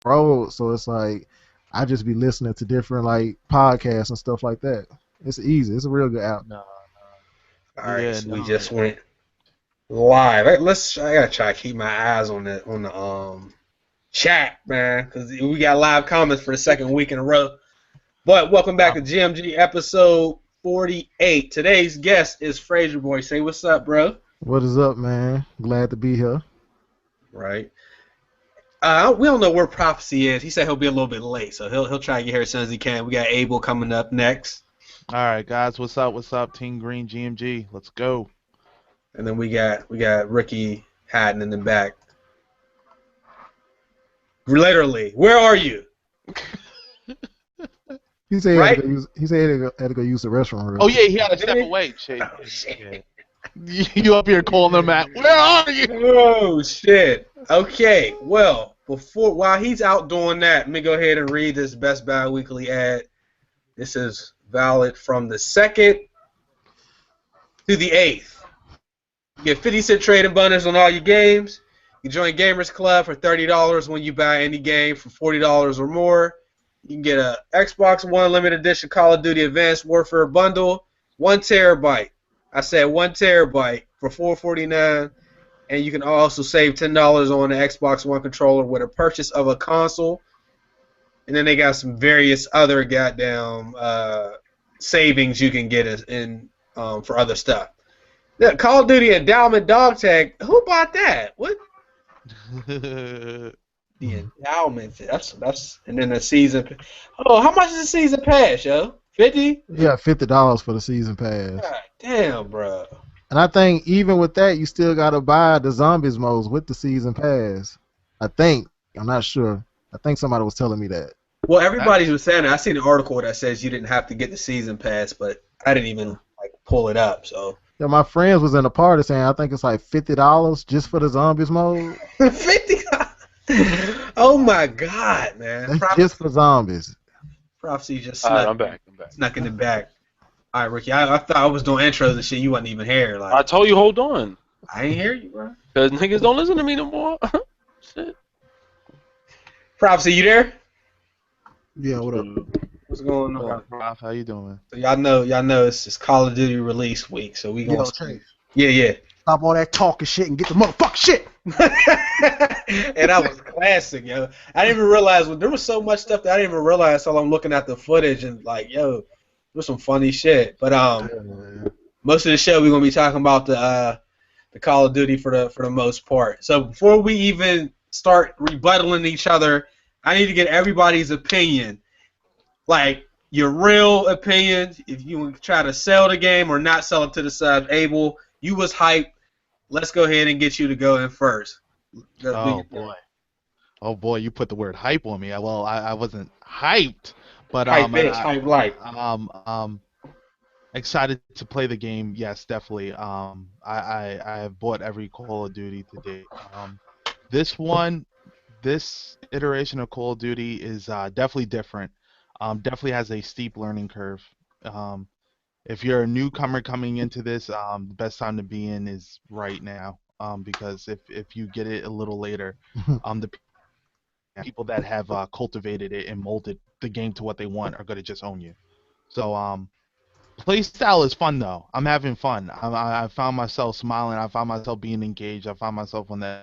road, so it's like I just be listening to different like podcasts and stuff like that. It's easy. It's a real good app. No, All right, yeah, so we no. just went live. I gotta try to keep my eyes on the chat, man, because we got live comments for the second week in a row. But welcome back to GMG episode 48. Today's guest is Frazierboyy. Say what's up, bro. What is up, man? Glad to be here. Right. We don't know where Prophecy is. He said he'll be a little bit late, so he'll try to get here as soon as he can. We got Abel coming up next, All right, guys, what's up? What's up, Team Green GMG? Let's go. and then we got Ricky Hatton in the back. Literally, where are you? He said Right? he said he had to go use the restroom. Real Oh quick. yeah, he had to step away. Shit. Oh shit. You up here calling them out? Where are you? Oh shit. Okay. Well, while he's out doing that, let me go ahead and read this Best Buy Weekly ad. This is valid from the 2nd to the 8th. You get 50-cent trading bundles on all your games. You join Gamers Club for $30 when you buy any game for $40 or more. You can get a Xbox One limited edition Call of Duty Advanced Warfare bundle, 1 terabyte. I said 1 terabyte for $4.49, and you can also save $10 on the Xbox One controller with a purchase of a console. And then they got some various other goddamn savings you can get in for other stuff. The Call of Duty Endowment Dog Tag. Who bought that? What? The endowment. That's and then the season. Oh, how much is the season pass, yo? 50? Yeah, $50 for the season pass. God damn, bro. And I think even with that, you still gotta buy the zombies modes with the season pass. I think. I'm not sure. I think somebody was telling me that. Well, everybody was saying that. I seen an article that says you didn't have to get the season pass, but I didn't even like pull it up. So Yeah, my friends was in the party saying I think it's like $50 just for the zombies mode. 50. Oh my God, man! That's just for zombies. Prophecy just All right, I'm back. snuck in the back. All right, Ricky. I thought I was doing intros and shit. You wasn't even here. I Like told you, hold on, I ain't hear you, bro. because niggas don't listen to me no more. Shit. Prophecy, you there? Yeah, what up? What's going What on? up, Prof? How you doing? So y'all know it's Call of Duty release week, so we gonna Yo, Chase, yeah. stop all that talking shit and get the motherfucking shit. And that was classic, yo. I didn't even realize there was so much stuff that I didn't even realize until I'm looking at the footage and like, yo, there was some funny shit. But most of the show we're gonna be talking about the Call of Duty for the most part. So before we even start rebuttaling each other, I need to get everybody's opinion. Like your real opinion, if you try to sell the game or not sell it to the sub. Abel, you was hyped. Let's go ahead and get you to go in first. Oh boy. Oh boy, you put the word hype on me. Well, I wasn't hyped, but Hype bitch, hype light. excited to play the game. Yes, definitely. I have bought every Call of Duty to date. This iteration of Call of Duty is definitely different. Definitely has a steep learning curve. If you're a newcomer coming into this, the best time to be in is right now. Because if you get it a little later, the people that have cultivated it and molded the game to what they want are going to just own you. So play style is fun though. I'm having fun. I found myself smiling. I found myself being engaged. I found myself on the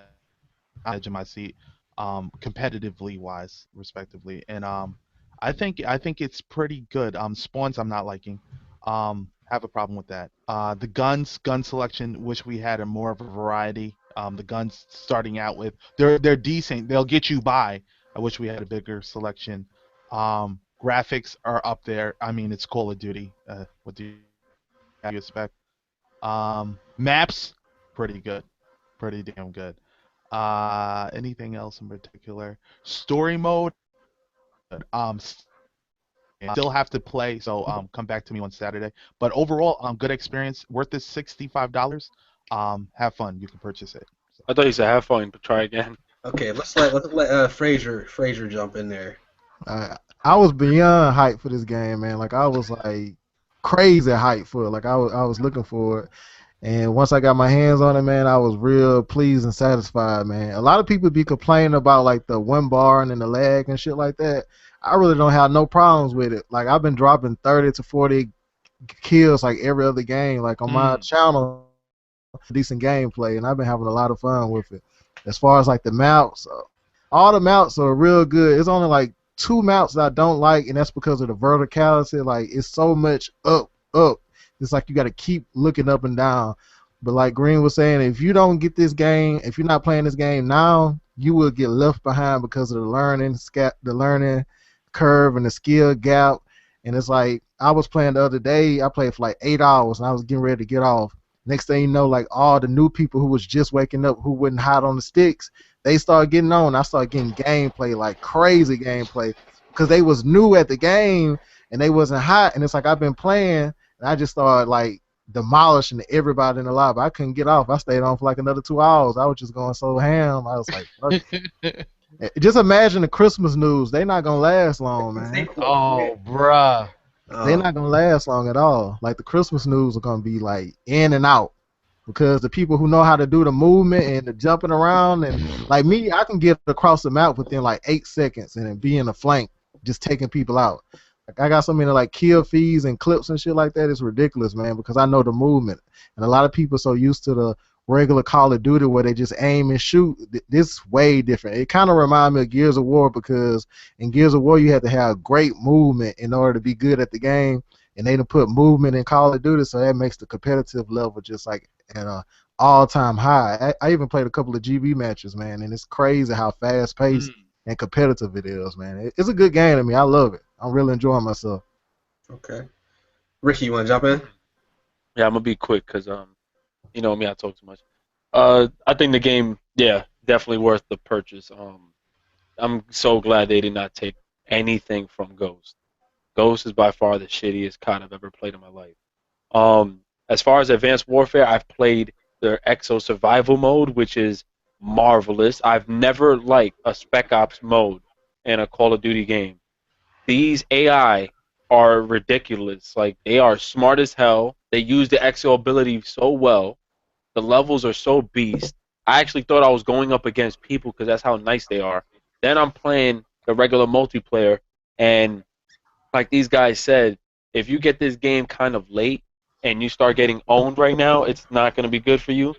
edge of my seat, competitively wise, respectively. And I think it's pretty good. Spawns I'm not liking. Have a problem with that. The gun selection, wish we had more of a variety. The guns starting out with they're decent. They'll get you by. I wish we had a bigger selection. Graphics are up there. I mean, it's Call of Duty. What do you expect? Maps, pretty good, pretty damn good. Anything else in particular? Story mode. Um, Still have to play, so come back to me on Saturday. But overall, good experience, worth the $65. Have fun. You can purchase it. So. I thought you said have fun, but try again. Okay, let's let Frazier jump in there. I was beyond hyped for this game, man. Like I was like crazy hyped for it. Like I was looking for it, And once I got my hands on it, man, I was real pleased and satisfied, man. A lot of people be complaining about like the one bar and the lag and shit like that. I really don't have no problems with it. Like I've been dropping 30 to 40 kills like every other game. Like on my channel, decent gameplay, and I've been having a lot of fun with it. As far as like the mounts, all the mounts are real good. It's only like 2 mounts that I don't like, and that's because of the verticality. Like it's so much up. It's like you got to keep looking up and down. But like Green was saying, if you don't get this game, if you're not playing this game now, you will get left behind because of the learning curve and the skill gap. And it's like I was playing the other day. I played for like 8 hours, and I was getting ready to get off. Next thing you know, like all the new people who was just waking up, who wouldn't hide on the sticks, they started getting on. I started getting gameplay, like crazy gameplay, because they was new at the game and they wasn't hot. And it's like I've been playing. And I just started like demolishing everybody in the lobby. I couldn't get off. I stayed on for like another 2 hours. I was just going so ham. I was like, fuck. Just imagine the Christmas news. They not gonna last long, man. Oh, bruh. They're not gonna last long at all. Like the Christmas news are gonna be like in and out because the people who know how to do the movement and the jumping around and like me, I can get across the map within like 8 seconds and then be in the flank, just taking people out. Like I got so many like kill feeds and clips and shit like that. It's ridiculous, man, because I know the movement. And a lot of people are so used to the regular Call of Duty where they just aim and shoot. This is way different. It kind of reminds me of Gears of War because in Gears of War you had to have great movement in order to be good at the game. And they done put movement in Call of Duty, so that makes the competitive level just like at an all-time high. I even played a couple of GB matches, man, and it's crazy how fast-paced and competitive it is, man. It's a good game to me. I love it. I'm really enjoying myself. Okay. Ricky, you want to jump in? Yeah, I'm gonna be quick because you know me, I talk too much. I think the game, yeah, definitely worth the purchase. I'm so glad they did not take anything from Ghost. Ghost is by far the shittiest COD I've ever played in my life. As far as Advanced Warfare, I've played their Exo Survival mode, which is marvelous. I've never liked a Spec Ops mode in a Call of Duty game. These AI are ridiculous. Like, they are smart as hell. They use the Exo ability so well. The levels are so beast. I actually thought I was going up against people because that's how nice they are. Then I'm playing the regular multiplayer, and like these guys said, if you get this game kind of late and you start getting owned right now, it's not going to be good for you.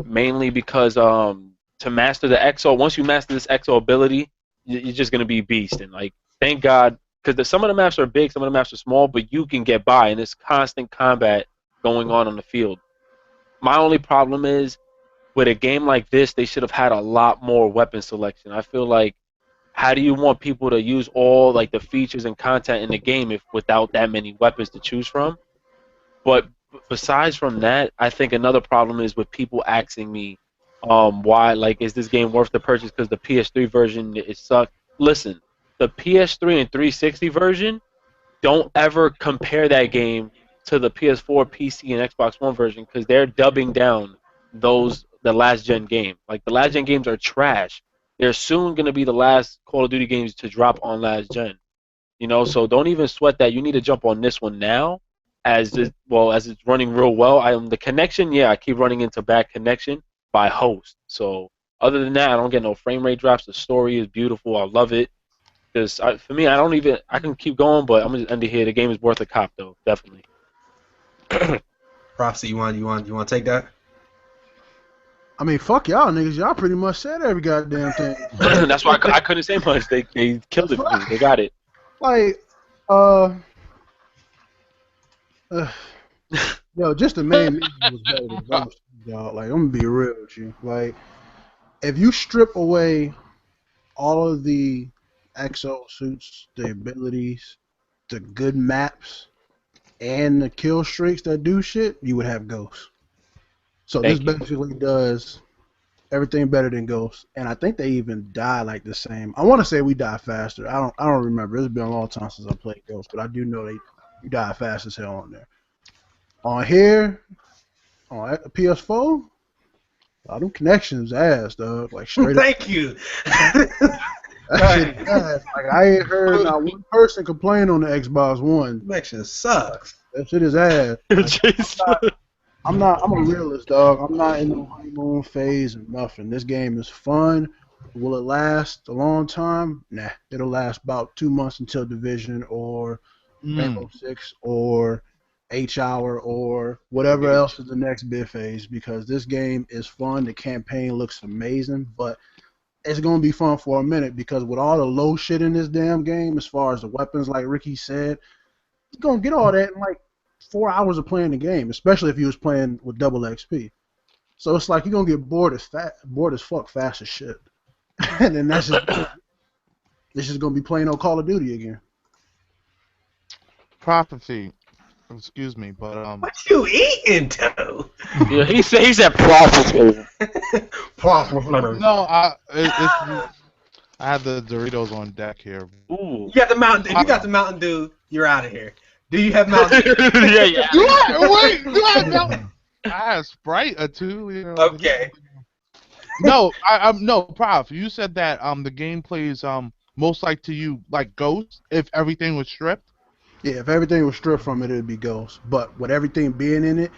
Mainly because to master the Exo, once you master this Exo ability, you're just going to be beast. And like, thank God, because some of the maps are big, some of the maps are small, but you can get by, and there's constant combat going on the field. My only problem is, with a game like this, they should have had a lot more weapon selection. I feel like, how do you want people to use all like the features and content in the game if without that many weapons to choose from? But besides from that, I think another problem is with people asking me, why, like, is this game worth the purchase because the PS3 version, it sucked. Listen, the PS3 and 360 version, don't ever compare that game to the PS4, PC, and Xbox One version because they're dubbing down the last gen game. Like, the last gen games are trash. They're soon going to be the last Call of Duty games to drop on last gen. You know, so don't even sweat that. You need to jump on this one now as it's running real well. The connection, yeah, I keep running into bad connection by host. So other than that, I don't get no frame rate drops. The story is beautiful. I love it. Because for me, I can keep going, but I'm going to end it here. The game is worth a cop, though, definitely. Propsy, you want to take that? I mean, fuck y'all niggas. Y'all pretty much said every goddamn thing. That's why I couldn't say much. They killed it for me. They got it. Like, yo, just the main menu was better than Ghost, y'all. Like, I'm gonna be real with you. Like, if you strip away all of the exo suits, the abilities, the good maps, and the kill streaks that do shit, you would have Ghost. So this basically does everything better than Ghost, and I think they even die like the same. I want to say we die faster. I don't remember. It's been a long time since I played Ghost, but I do know you die fast as hell on there. On here, on PS4, all them connections ass, dog. Like straight up. Thank you. That shit is ass. Like, I ain't heard not one person complain on the Xbox One. Connection sucks. That shit is ass. Like, I'm not. I'm a realist, dog. I'm not in the honeymoon phase or nothing. This game is fun. Will it last a long time? Nah. It'll last about 2 months until Division or Mm. Rainbow Six or H-Hour or whatever else is the next big phase, because this game is fun. The campaign looks amazing, but it's going to be fun for a minute because with all the low shit in this damn game, as far as the weapons, like Ricky said, you're going to get all that in like 4 hours of playing the game, especially if you was playing with double XP. So it's like you're going to get bored as fuck fast as shit. And then it's just going to be playing on Call of Duty again. Prophecy. Excuse me, but What you eating, Toe? Yeah, he said prophecy. no, I have the Doritos on deck here. Ooh. You got the Mountain. If you got the Mountain Dew, you're out of here. Do you have Mountain Dew? Yeah. Do I know? I have Sprite or two. You know. Okay. No, no, Prof. You said that the game plays most like to you like Ghost if everything was stripped. Yeah, if everything was stripped from it, it'd be Ghost. But with everything being in it,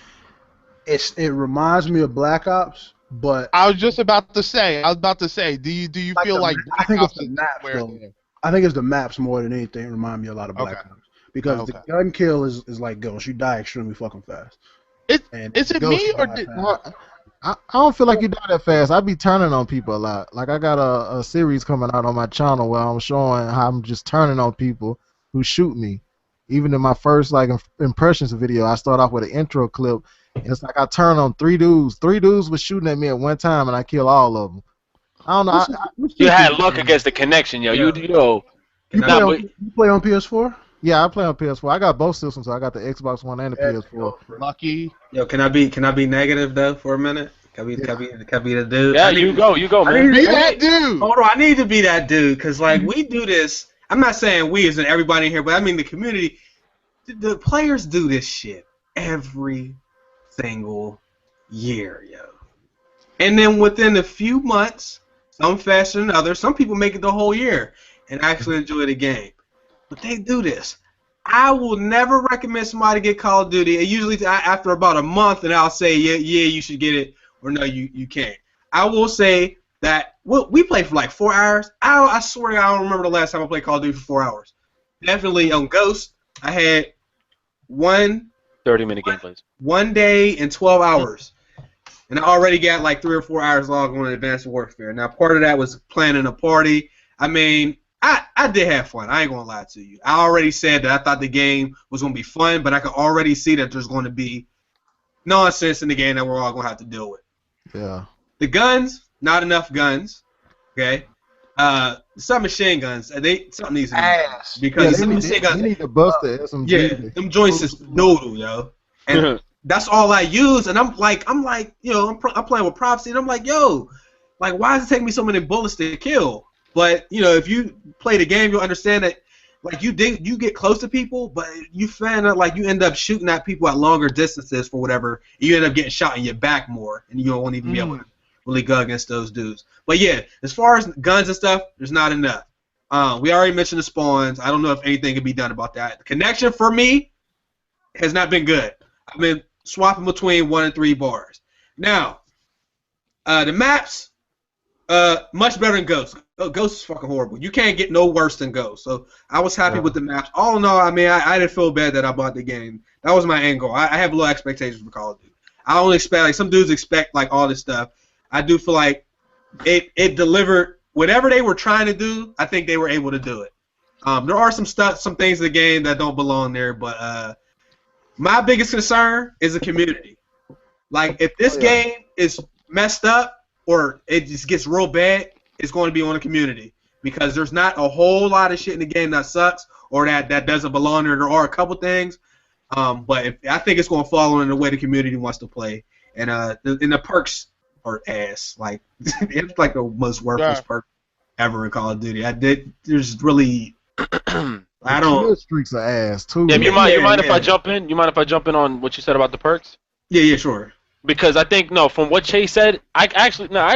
it reminds me of Black Ops. But I was just about to say. Do you like feel like I think Black it's the Ops is maps where- though. I think it's the maps more than anything remind me a lot of Black Ops, because the gun kill is like Ghost. You die extremely fucking fast. Is it Ghost me or die did? fast. Well, I don't feel like you die that fast. I be turning on people a lot. Like I got a series coming out on my channel where I'm showing how I'm just turning on people who shoot me. Even in my first like impressions video, I start off with an intro clip. And it's like I turn on three dudes. Three dudes was shooting at me at one time, and I kill all of them. I don't know. You had luck against the connection, yo. Yeah. You play on PS4? Yeah, I play on PS4. I got both systems, so I got the Xbox One and the PS4. Lucky. Yo, can I be negative though for a minute? Can I be the dude? Yeah, you go, man. Be that dude. Hold on, I need to be that dude because like we do this. I'm not saying we as in everybody in here, but I mean the community. The players do this shit every single year, yo. And then within a few months, some faster than others, some people make it the whole year and actually enjoy the game. But they do this. I will never recommend somebody get Call of Duty. And usually after about a month, and I'll say, yeah, you should get it, or no, you can't. I will say that we played for like 4 hours. I swear to God, I don't remember the last time I played Call of Duty for 4 hours. Definitely on Ghost, I had 30-minute gameplays. 1 day and 12 hours. And I already got like 3 or 4 hours logged on Advanced Warfare. Now, part of that was planning a party. I mean, I did have fun. I ain't going to lie to you. I already said that I thought the game was going to be fun, but I could already see that there's going to be nonsense in the game that we're all going to have to deal with. Yeah. The guns, not enough guns. Okay. Some machine guns, something needs to be done. Because some machine guns, they need to bust the SMG. yeah, them joints is noodle, yo. And that's all I use, and I'm like, you know, I'm playing with Prophecy, and I'm like, yo, like, why does it take me so many bullets to kill? But you know, if you play the game, you'll understand that, like, you get close to people, but you find out like you end up shooting at people at longer distances for whatever. You end up getting shot in your back more, and you won't even be able to really go against those dudes. But yeah, as far as guns and stuff, there's not enough. We already mentioned the spawns. I don't know if anything can be done about that. The connection for me has not been good. I've been swapping between 1 and 3 bars. Now, the maps, much better than Ghost. Ghost is fucking horrible. You can't get no worse than Ghost. So I was happy with the maps. All in all, I mean, I didn't feel bad that I bought the game. That was my end goal. I have low expectations for Call of Duty. I only expect, like, some dudes expect like all this stuff. I do feel like it delivered whatever they were trying to do. I think they were able to do it. There are some things in the game that don't belong there, but my biggest concern is the community. Like, if this game is messed up or it just gets real bad, it's going to be on the community, because there's not a whole lot of shit in the game that sucks or that doesn't belong there. There are a couple things, but I think it's going to fall in the way the community wants to play. And the perks are ass. Like, it's like the most worthless perk ever in Call of Duty. There's really I don't. Kill streaks are ass too. Yeah, you mind if I jump in? You mind if I jump in on what you said about the perks? Yeah, sure. Because I think, no, from what Chase said, I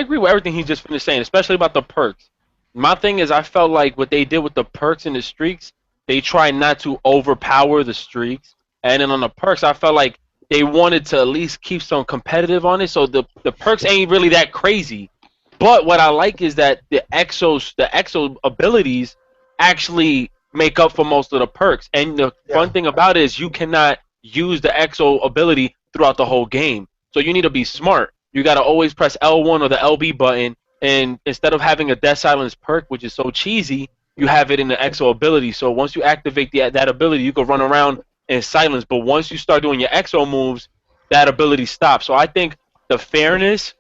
agree with everything he just finished saying, especially about the perks. My thing is, I felt like what they did with the perks and the streaks, they tried not to overpower the streaks. And then on the perks, I felt like they wanted to at least keep some competitive on it. So the perks ain't really that crazy. But what I like is that the exo abilities actually make up for most of the perks. And the fun thing about it is you cannot use the exo ability throughout the whole game. So you need to be smart. You got to always press L1 or the LB button, and instead of having a Death Silence perk, which is so cheesy, you have it in the exo ability. So once you activate that ability, you can run around and silence. But once you start doing your exo moves, that ability stops. So I think the fairness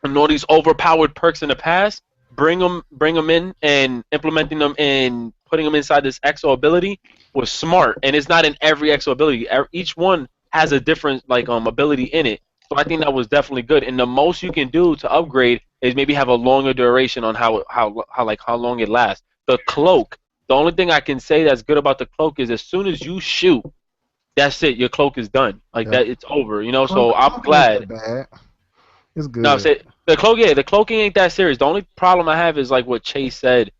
and all these overpowered perks in the past, bring them in and implementing them and putting them inside this exo ability was smart. And it's not in every exo ability. Each one has a different ability in it. So I think that was definitely good. And the most you can do to upgrade is maybe have a longer duration on how long it lasts. The cloak. The only thing I can say that's good about the cloak is as soon as you shoot, that's it. Your cloak is done. That, it's over. You know. So I'm glad. It's good. No, I'm saying the cloak. Yeah, the cloaking ain't that serious. The only problem I have is like what Chase said.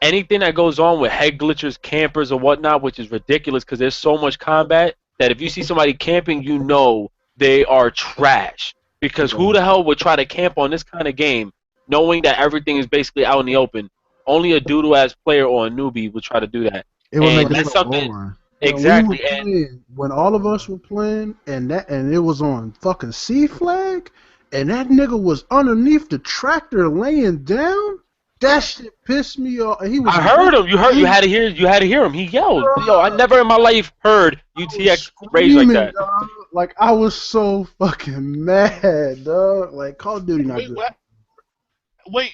Anything that goes on with head glitchers, campers, or whatnot, which is ridiculous because there's so much combat that if you see somebody camping, you know they are trash. Because who the hell would try to camp on this kind of game, knowing that everything is basically out in the open? Only a doodle-ass player or a newbie would try to do that. It would make that's it something. boring. Exactly. When all of us were playing, and it was on fucking C flag, and that nigga was underneath the tractor laying down. That shit pissed me off. And I heard him. You had to hear him. He yelled. Yo, I never in my life heard UTX rage like that. Dog. Like I was so fucking mad, dog. Like Call of Duty not good.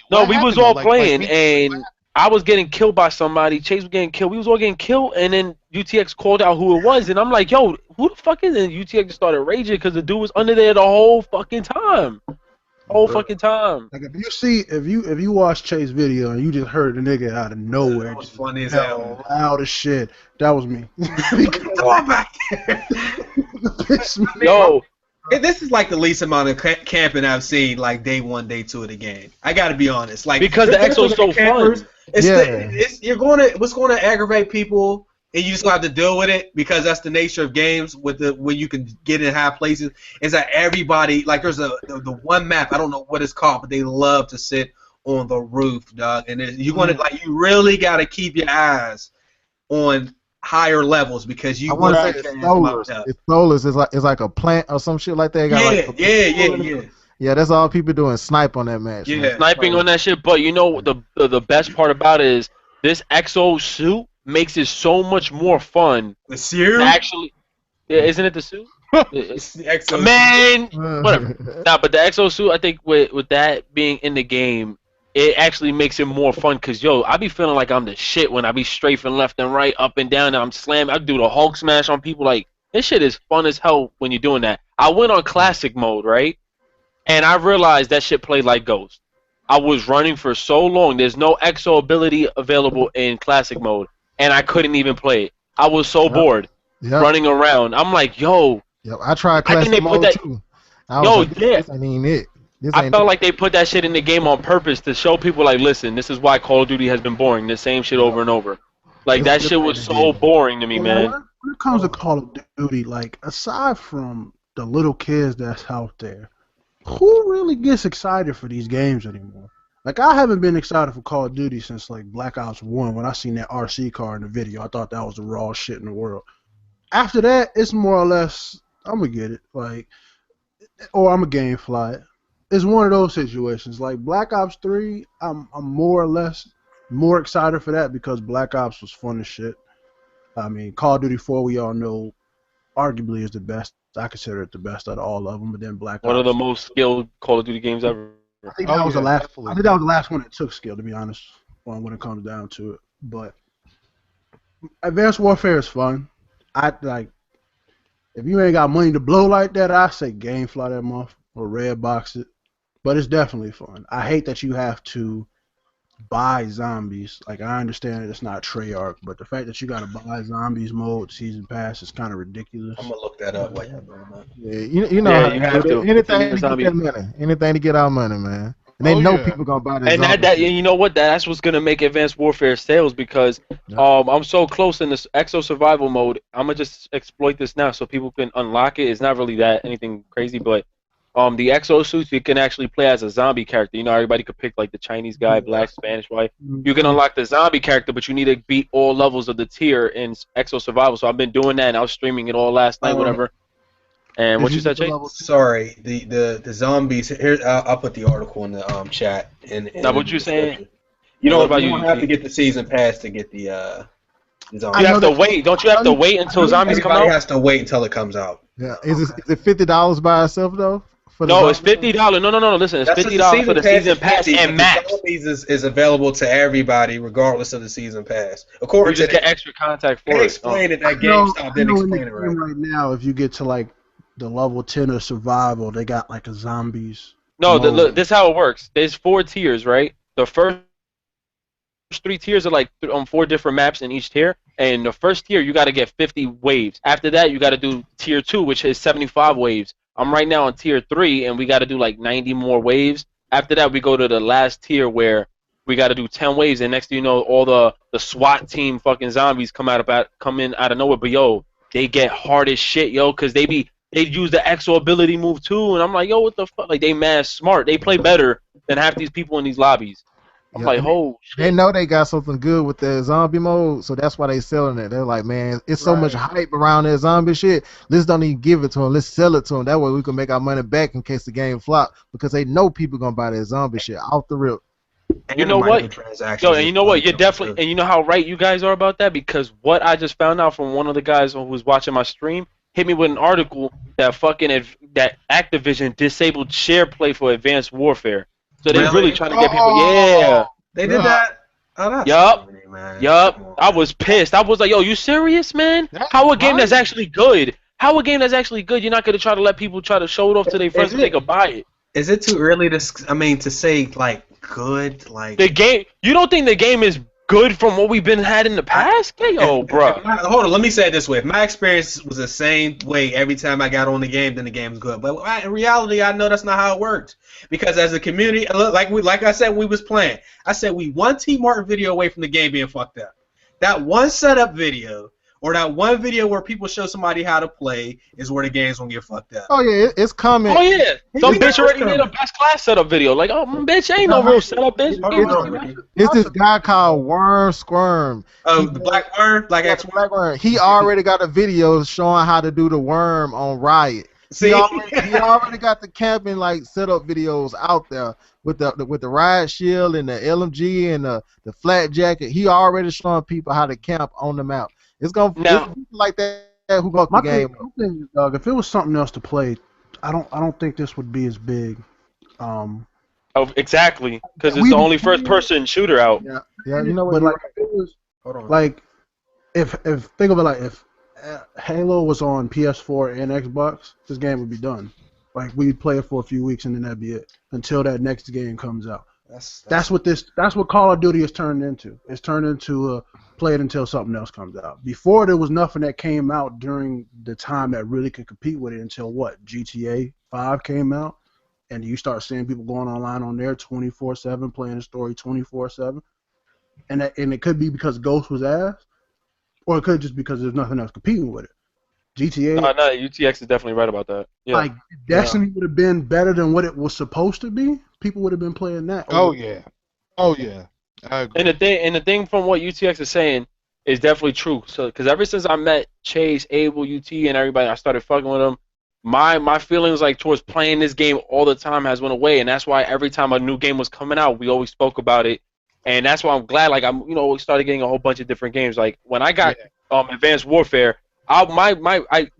No, we was all playing, and I was getting killed by somebody. Chase was getting killed. We was all getting killed, and then UTX called out who it was, and I'm like, yo, who the fuck is it? And UTX just started raging because the dude was under there the whole fucking time. Fucking time. Like if you watch Chase video and you just heard the nigga out of nowhere, that was funny as hell, loud as shit. That was me. Come back there. Yo, this is like the least amount of camping I've seen. Like day 1, day 2 of the game. I got to be honest. Like because the exo's so fun. What's going to aggravate people. And you just have to deal with it because that's the nature of games when you can get in high places. Is that everybody, like there's the one map, I don't know what it's called, but they love to sit on the roof, dog. And you want to you really got to keep your eyes on higher levels because you want to say it's soulless. It's soulless. It's like a plant or some shit like that. Yeah, that's all people doing. Snipe on that match. Yeah, sniping on that shit. But you know the best part about it is this exo suit makes it so much more fun. The suit? Actually, yeah, isn't it the suit? It's the exo man, whatever. Nah, but the exo suit, I think with that being in the game, it actually makes it more fun. Cause yo, I be feeling like I'm the shit when I be strafing left and right, up and down, and I'm slamming. I do the Hulk smash on people. Like this shit is fun as hell when you're doing that. I went on classic mode, right? And I realized that shit played like Ghost. I was running for so long. There's no exo ability available in classic mode. And I couldn't even play it. I was so bored running around. I'm like, yo. Yep, I tried classic mode too. This ain't even it. I felt like they put that shit in the game on purpose to show people, like, listen, this is why Call of Duty has been boring. The same shit over and over. Like, that shit was so boring to me, man. When it comes to Call of Duty, like, aside from the little kids that's out there, who really gets excited for these games anymore? Like, I haven't been excited for Call of Duty since, like, Black Ops 1 when I seen that RC car in the video. I thought that was the raw shit in the world. After that, it's more or less, I'm going to get it. Like, or I'm a game fly it. It's one of those situations. Like, Black Ops 3, I'm more or less more excited for that because Black Ops was fun as shit. I mean, Call of Duty 4, we all know, arguably is the best. I consider it the best out of all of them. But then Black Ops. One of the most skilled Call of Duty games ever. I think that was the last. I think that was the last one that took skill, to be honest, when it comes down to it. But Advanced Warfare is fun. I like. If you ain't got money to blow like that, I say game fly that month or red box it. But it's definitely fun. I hate that you have to buy zombies. Like I understand that it's not Treyarch, but the fact that you got to buy zombies mode season pass is kind of ridiculous. I'm gonna look that up while you're doing that. Yeah, you know, you have to. Anything to get that money. Anything to get our money, man. and they Oh, know yeah. people gonna buy that And zombie that shit. you know what? That's what's gonna make Advanced Warfare sales because I'm so close in this Exo Survival mode. I'm gonna just exploit this now so people can unlock it. It's not really that anything crazy, but the Exo suits you can actually play as a zombie character. You know, everybody could pick like the Chinese guy, black, Spanish, white. You can unlock the zombie character, but you need to beat all levels of the tier in Exo Survival. So I've been doing that, and I was streaming it all last night, whatever. And what you said, Jay? Sorry, the zombies. Here, I'll put the article in the chat. Now, what you saying? You What don't, about you you, don't have UT? to get the season pass to get the zombies. You have to wait. Don't you have to wait until zombies come Everybody out? has to wait until it comes out. Yeah, is it $50 by itself though? For the No, it's zombie? $50. No. Listen, it's That's just $50 for the season pass is and $50, max. but the zombies is available to everybody regardless of the season pass. You According to just get extra contact for they it. explained it. That I know GameStop in didn't the explain it game right. right now, if you get to like the level 10 of survival, they got like a zombies. No, mode. look, this is how it works. There's 4 tiers, right? The first 3 tiers are like on 4 different maps in each tier. And the first tier, you got to get 50 waves. After that, you got to do tier 2, which is 75 waves. I'm right now on tier 3, and we got to do like 90 more waves. After that, we go to the last tier where we got to do 10 waves. And next thing you know, all the SWAT team fucking zombies come in out of nowhere. But yo, they get hard as shit, yo, because they use the exo ability move too. And I'm like, yo, what the fuck? Like, they mad smart. They play better than half these people in these lobbies. I'm like, oh shit. They know they got something good with the zombie mode, so that's why they selling it. They're like, man, it's so much hype around that zombie shit. Let's don't even give it to them. Let's sell it to them. That way we can make our money back in case the game flop, because they know people gonna buy that zombie shit off the rip. You know what? Yo, and you know what? You're definitely, and you know how right you guys are about that, because what I just found out from one of the guys who was watching my stream hit me with an article that that Activision disabled share play for Advanced Warfare. So they're really trying to get people. Yeah. They did that. Oh, that's Yup. funny, man. Yup. I was pissed. I was like, yo, you serious, man? How a game that's actually good? How a game that's actually good? You're not gonna try to let people try to show it off to their friends so they could buy it. Is it too early to say like good? Like the game? You don't think the game is good from what we've been had in the past? Yo, bro. Hold on, let me say it this way. If my experience was the same way every time I got on the game, then the game's good. But in reality, I know that's not how it worked. Because as a community, like I said, we was playing. I said we one T Martin video away from the game being fucked up. That one setup video, or that one video where people show somebody how to play, is where the game's gonna get fucked up. Oh yeah, it's coming. Oh yeah, some bitch already made a best class setup video. Like, oh bitch, ain't no real setup, bitch. It's this guy called Worm Squirm. Oh, the Black Worm, Black X Worm. He already got a video showing how to do the worm on Riot. See? He already got the camping like setup videos out there with the riot shield and the LMG and the flat jacket. He already showing people how to camp on the map. It's gonna it's people like that who got the game. My thing is, Doug, if it was something else to play, I don't think this would be as big. Oh, exactly, because it's the only first-person shooter out. Yeah, you know what? But like, if it was, like, if think of it like if Halo was on PS4 and Xbox, this game would be done. Like, we'd play it for a few weeks and then that'd be it until that next game comes out. That's what Call of Duty has turned into. It's turned into play it until something else comes out. Before, there was nothing that came out during the time that really could compete with it until what? GTA 5 came out, and you start seeing people going online on there 24/7 playing the story 24/7, and it could be because Ghost was ass, or it could just because there's nothing else competing with it. GTA. No, UTX is definitely right about that. Yeah. Like, Destiny would have been better than what it was supposed to be. People would have been playing that. Oh yeah. I agree. And the thing from what UTX is saying is definitely true. So, because ever since I met Chase, Abel, UT, and everybody, I started fucking with them. My feelings like towards playing this game all the time has went away, and that's why every time a new game was coming out, we always spoke about it. And that's why I'm glad. Like, we started getting a whole bunch of different games. Like when I got Advanced Warfare, I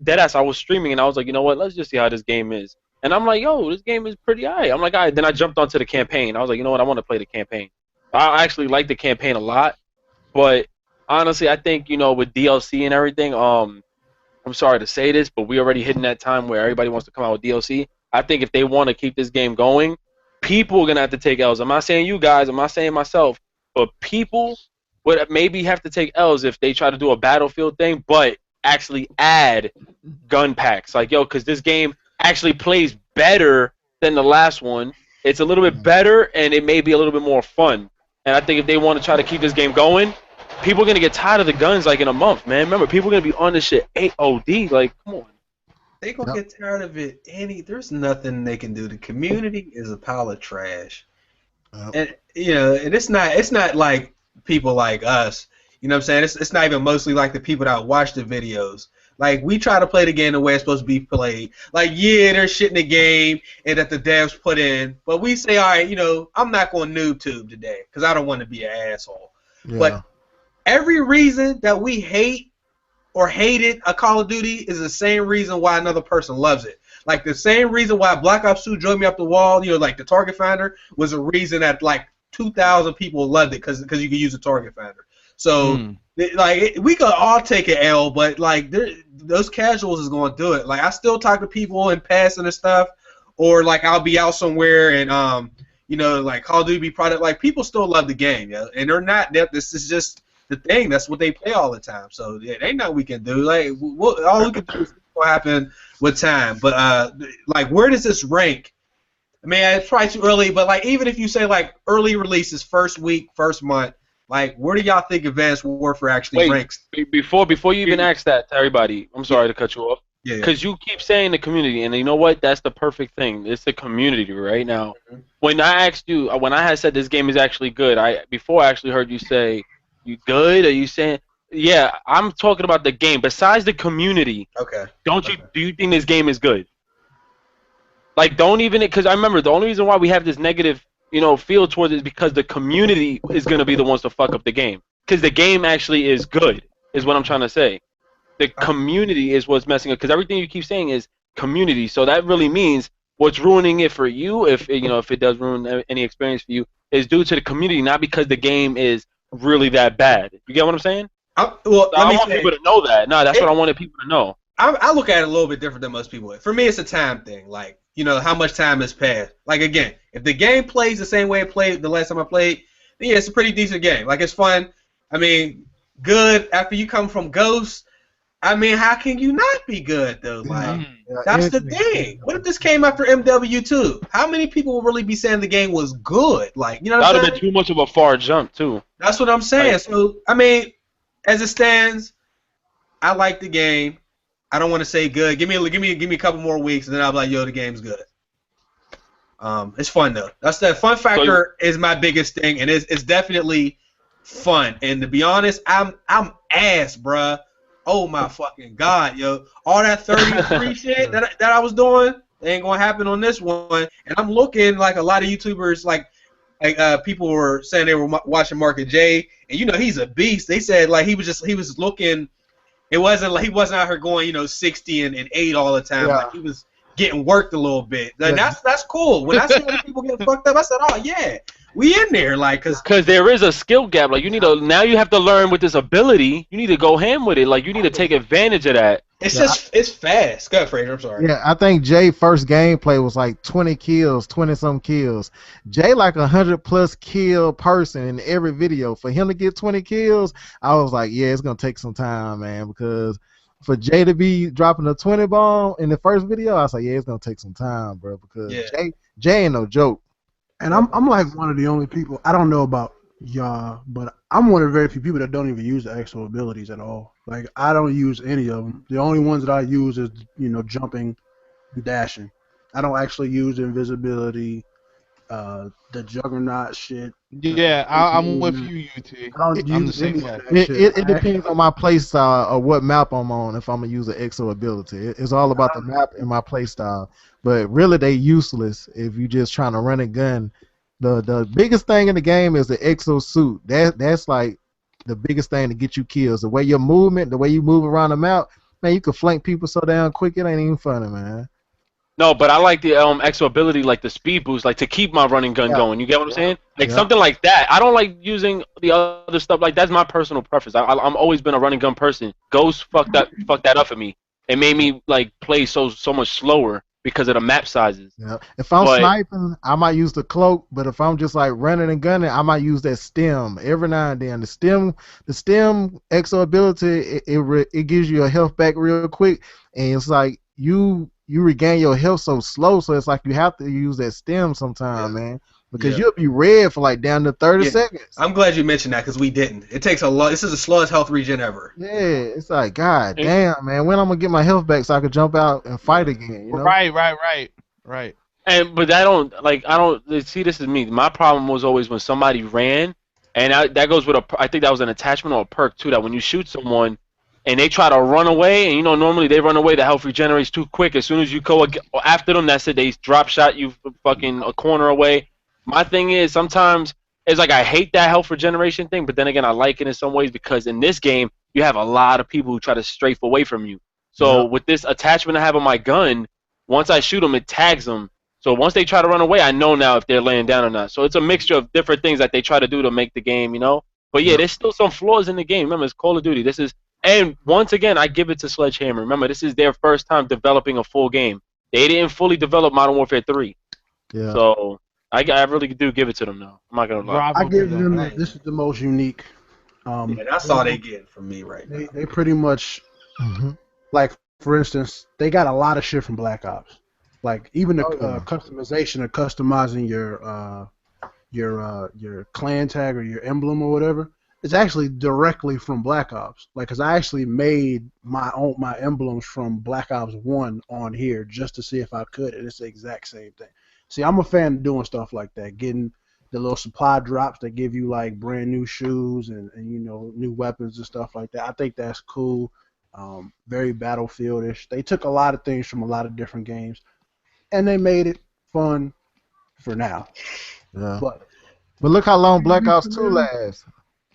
deadass, I was streaming and I was like, you know what? Let's just see how this game is. And I'm like, yo, this game is pretty alright. I'm like, alright. Then I jumped onto the campaign. I was like, you know what? I want to play the campaign. I actually like the campaign a lot, but honestly, I think with DLC and everything, I'm sorry to say this, but we already hitting that time where everybody wants to come out with DLC. I think if they want to keep this game going, people are gonna have to take L's. I'm not saying you guys. I'm not saying myself, but people would maybe have to take L's if they try to do a Battlefield thing, but actually add gun packs. Like, yo, because this game actually plays better than the last one, It's a little bit better, and it may be a little bit more fun. And I think if they want to try to keep this game going, people are gonna get tired of the guns like in a month, man. Remember, people are gonna be on this shit AOD. Like, come on. They gonna get tired of it. There's nothing they can do. The community is a pile of trash, and and it's not like people like us. You know what I'm saying? It's not even mostly like the people that watch the videos. Like, we try to play the game the way it's supposed to be played. Like, yeah, there's shit in the game and that the devs put in, but we say, all right, I'm not going to noob tube today because I don't want to be an asshole. Yeah. But every reason that we hate or hated a Call of Duty is the same reason why another person loves it. Like, the same reason why Black Ops 2 drove me up the wall, like the target finder, was a reason that like 2,000 people loved it because you could use a target finder. So, like, we could all take an L, but like those casuals is going to do it. Like, I still talk to people in passing and stuff, or like I'll be out somewhere and like Call of Duty product. Like, people still love the game, and they're not. This is just the thing. That's what they play all the time. So yeah, ain't nothing we can do. Like, all we can do is what happen with time. But like, where does this rank? I mean, it's probably too early, but like, even if you say like early releases, first week, first month. Like, where do y'all think Advanced Warfare actually ranks? Before you even ask that to everybody, I'm sorry to cut you off. Because you keep saying the community, and you know what? That's the perfect thing. It's the community right now. When I asked you, when I had said this game is actually good, before I actually heard you say, you good? Are you saying, yeah, I'm talking about the game. Besides the community, do you think this game is good? Like, don't even, because I remember the only reason why we have this negative feel towards it is because the community is going to be the ones to fuck up the game. Because the game actually is good, is what I'm trying to say. The community is what's messing up. Because everything you keep saying is community. So that really means what's ruining it for you, if it does ruin any experience for you, is due to the community, not because the game is really that bad. You get what I'm saying? I want people to know that. No, that's what I wanted people to know. I look at it a little bit different than most people. For me, it's a time thing. Like, how much time has passed. Like, again, if the game plays the same way it played the last time I played, then yeah, it's a pretty decent game. Like, it's fun. I mean, good after you come from Ghost. I mean, how can you not be good, though? Like, that's the thing. What if this came after MW2? How many people will really be saying the game was good? Like, that would have been too much of a far jump, too. That's what I'm saying. So, I mean, as it stands, I like the game. I don't want to say good. Give me a couple more weeks, and then I'll be like, yo, the game's good. It's fun though. That's the fun factor is my biggest thing, and it's definitely fun. And to be honest, I'm ass, bruh. Oh my fucking god, yo! All that 33 shit that I was doing ain't gonna happen on this one. And I'm looking like a lot of YouTubers, like people were saying they were watching Market J, and he's a beast. They said like he was looking. It wasn't like he wasn't out here going 60 and 8 all the time. Like, he was getting worked a little bit. And that's cool. When I see other people getting fucked up, I said, oh yeah, we in there, like, because there is a skill gap. Like, now you have to learn with this ability. You need to go ham with it. Like, you need to take advantage of that. It's fast. Go ahead, Fraser. I'm sorry. Yeah, I think Jay first gameplay was like 20-some kills. Jay like 100+ kill person in every video. For him to get 20 kills, I was like, yeah, it's gonna take some time, man, because for Jay to be dropping a 20 bomb in the first video, I was like, yeah, it's gonna take some time, bro, because Jay ain't no joke. And I'm like one of the only people, I don't know about y'all, but I'm one of the very few people that don't even use the exo abilities at all. Like, I don't use any of them. The only ones that I use is, jumping and dashing. I don't actually use invisibility, the juggernaut shit. Yeah, I'm with you, UT. I'm the same way. It depends on my play style or what map I'm on if I'm going to use an exo ability. It's all about the map and my play style. But really, they useless if you're just trying to run a gun. The biggest thing in the game is the exo suit. That's like the biggest thing to get you kills. The way your movement, the way you move around the map, man, you can flank people so damn quick it ain't even funny, man. No, but I like the exo ability, like the speed boost, like to keep my running gun going. You get what I'm saying? Like something like that. I don't like using the other stuff. Like, that's my personal preference. I'm always been a running gun person. Ghost fucked that up for me. It made me like play so much slower because of the map sizes. Yeah. If I'm sniping, I might use the cloak, but if I'm just like running and gunning, I might use that stem every now and then. The stem exo ability, it gives you a health back real quick, and it's like you you regain your health so slow, so it's like you have to use that stem sometime, man, because you'll be red for like down to 30 seconds. I'm glad you mentioned that because we didn't. It takes a lot. This is the slowest health regen ever. Yeah, it's like, God damn, man, when I'm gonna get my health back so I can jump out and fight again, you know? Right. But I don't see. This is me. My problem was always when somebody ran, and that goes with I think that was an attachment or a perk too. That when you shoot someone, and they try to run away, and normally they run away, the health regenerates too quick. As soon as you go after them, that's it. They drop shot you fucking a corner away. My thing is sometimes it's like I hate that health regeneration thing, but then again I like it in some ways because in this game you have a lot of people who try to strafe away from you. So with this attachment I have on my gun, once I shoot them, it tags them. So once they try to run away, I know now if they're laying down or not. So it's a mixture of different things that they try to do to make the game, But yeah, there's still some flaws in the game. Remember, it's Call of Duty. And once again, I give it to Sledgehammer. Remember, this is their first time developing a full game. They didn't fully develop Modern Warfare 3. Yeah. So I really do give it to them now. I'm not gonna lie. I give them that this is the most unique. That's all they get from me right now. They pretty much, like for instance, they got a lot of shit from Black Ops. Like even the customization of customizing your clan tag or your emblem or whatever. It's actually directly from Black Ops. Like, cause I actually made my emblems from Black Ops 1 on here just to see if I could, and it's the exact same thing. See, I'm a fan of doing stuff like that, getting the little supply drops that give you like brand new shoes and new weapons and stuff like that. I think that's cool. Very Battlefield-ish. They took a lot of things from a lot of different games, and they made it fun for now. Yeah. But look how long Black Ops 2 lasts.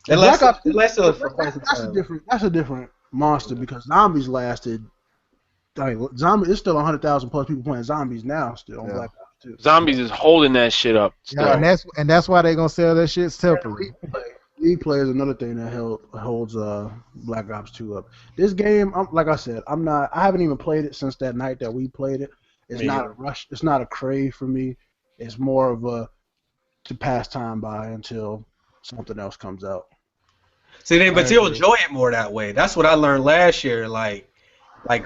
It lasted for quite some time. That's a different monster because zombies lasted. I mean, it's still 100,000 plus people playing zombies now still on Black Ops 2. Zombies is holding that shit up. Still. Yeah, and that's why they're gonna sell that shit separately. League play is another thing that holds Black Ops 2 up. This game, like I said, I haven't even played it since that night that we played it. It's not a rush. It's not a crave for me. It's more of a to pass time by until something else comes out. See, but you'll enjoy it more that way. That's what I learned last year. Like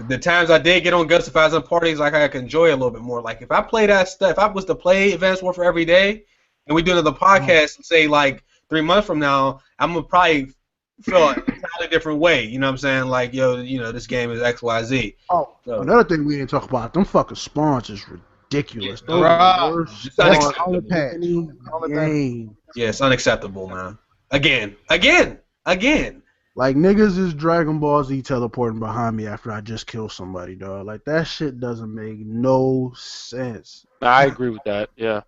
the times I did get on Gustifies and parties, like I could enjoy it a little bit more. Like if I play that stuff, if I was to play Advanced Warfare every day, and we do another podcast, and say like 3 months from now, I'm gonna probably feel an entirely different way. You know what I'm saying? Like this game is X, Y, Z. Oh, so. Another thing we didn't talk about, them fucking spawns is ridiculous. Those are the worst. It's unacceptable. Game. Yeah, it's unacceptable, man. Again. Like niggas is Dragon Ball Z teleporting behind me after I just killed somebody, dog. Like that shit doesn't make no sense. I agree with that. Yeah.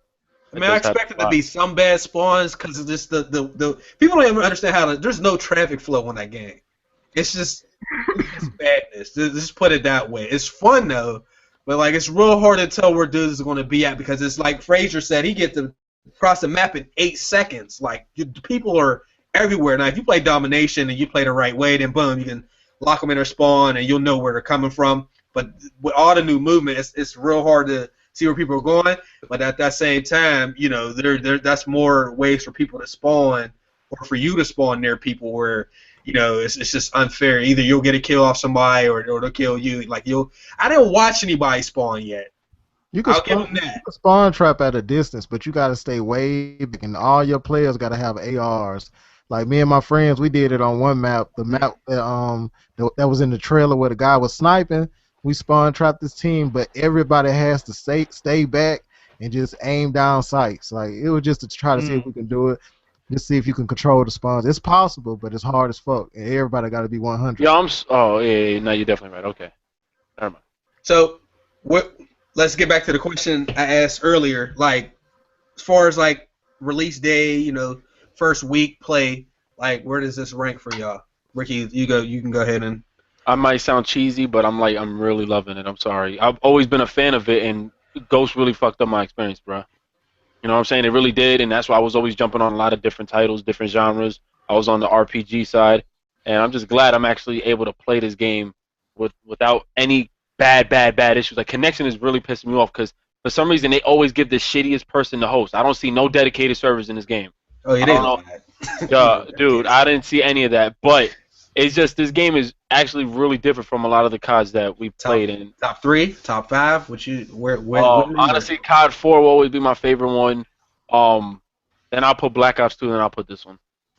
I mean, I expect it to be some bad spawns because it's just the people don't even understand there's no traffic flow in that game. It's just badness. Just put it that way. It's fun though, but like it's real hard to tell where dudes is going to be at because it's like Frazier said, he gets to cross the map in 8 seconds. Like people are everywhere. Now, if you play Domination and you play the right way, then boom, you can lock them in their spawn and you'll know where they're coming from. But with all the new movement, it's real hard to see where people are going. But at that same time, that's more ways for people to spawn or for you to spawn near people where, it's just unfair. Either you'll get a kill off somebody or they'll kill you. Like I didn't watch anybody spawn yet. I'll give them that. You can spawn trap at a distance, but you got to stay way back, and all your players got to have ARs. Like me and my friends, we did it on one map. The map that was in the trailer where the guy was sniping. We spawn trapped this team, but everybody has to stay back and just aim down sights. Like it was just to try to see if we can do it. Just see if you can control the spawns. It's possible, but it's hard as fuck. And everybody got to be 100. Yeah, no, you're definitely right. Okay, never mind. So let's get back to the question I asked earlier. Like as far as like release day, first week play, like where does this rank for y'all? Ricky, you can go ahead and. I might sound cheesy, but I'm really loving it. I'm sorry. I've always been a fan of it, and Ghost really fucked up my experience, bro. You know what I'm saying? It really did, and that's why I was always jumping on a lot of different titles, different genres. I was on the RPG side, and I'm just glad I'm actually able to play this game without any bad issues. Like connection is really pissing me off because for some reason they always give the shittiest person the host. I don't see no dedicated servers in this game. Oh, you didn't? Dude, I didn't see any of that, but It's just this game is actually really different from a lot of the CODs that we've played. And top 3, top 5. What you where honestly, COD 4 will always be my favorite one. Then I'll put Black Ops 2, then I'll put this one.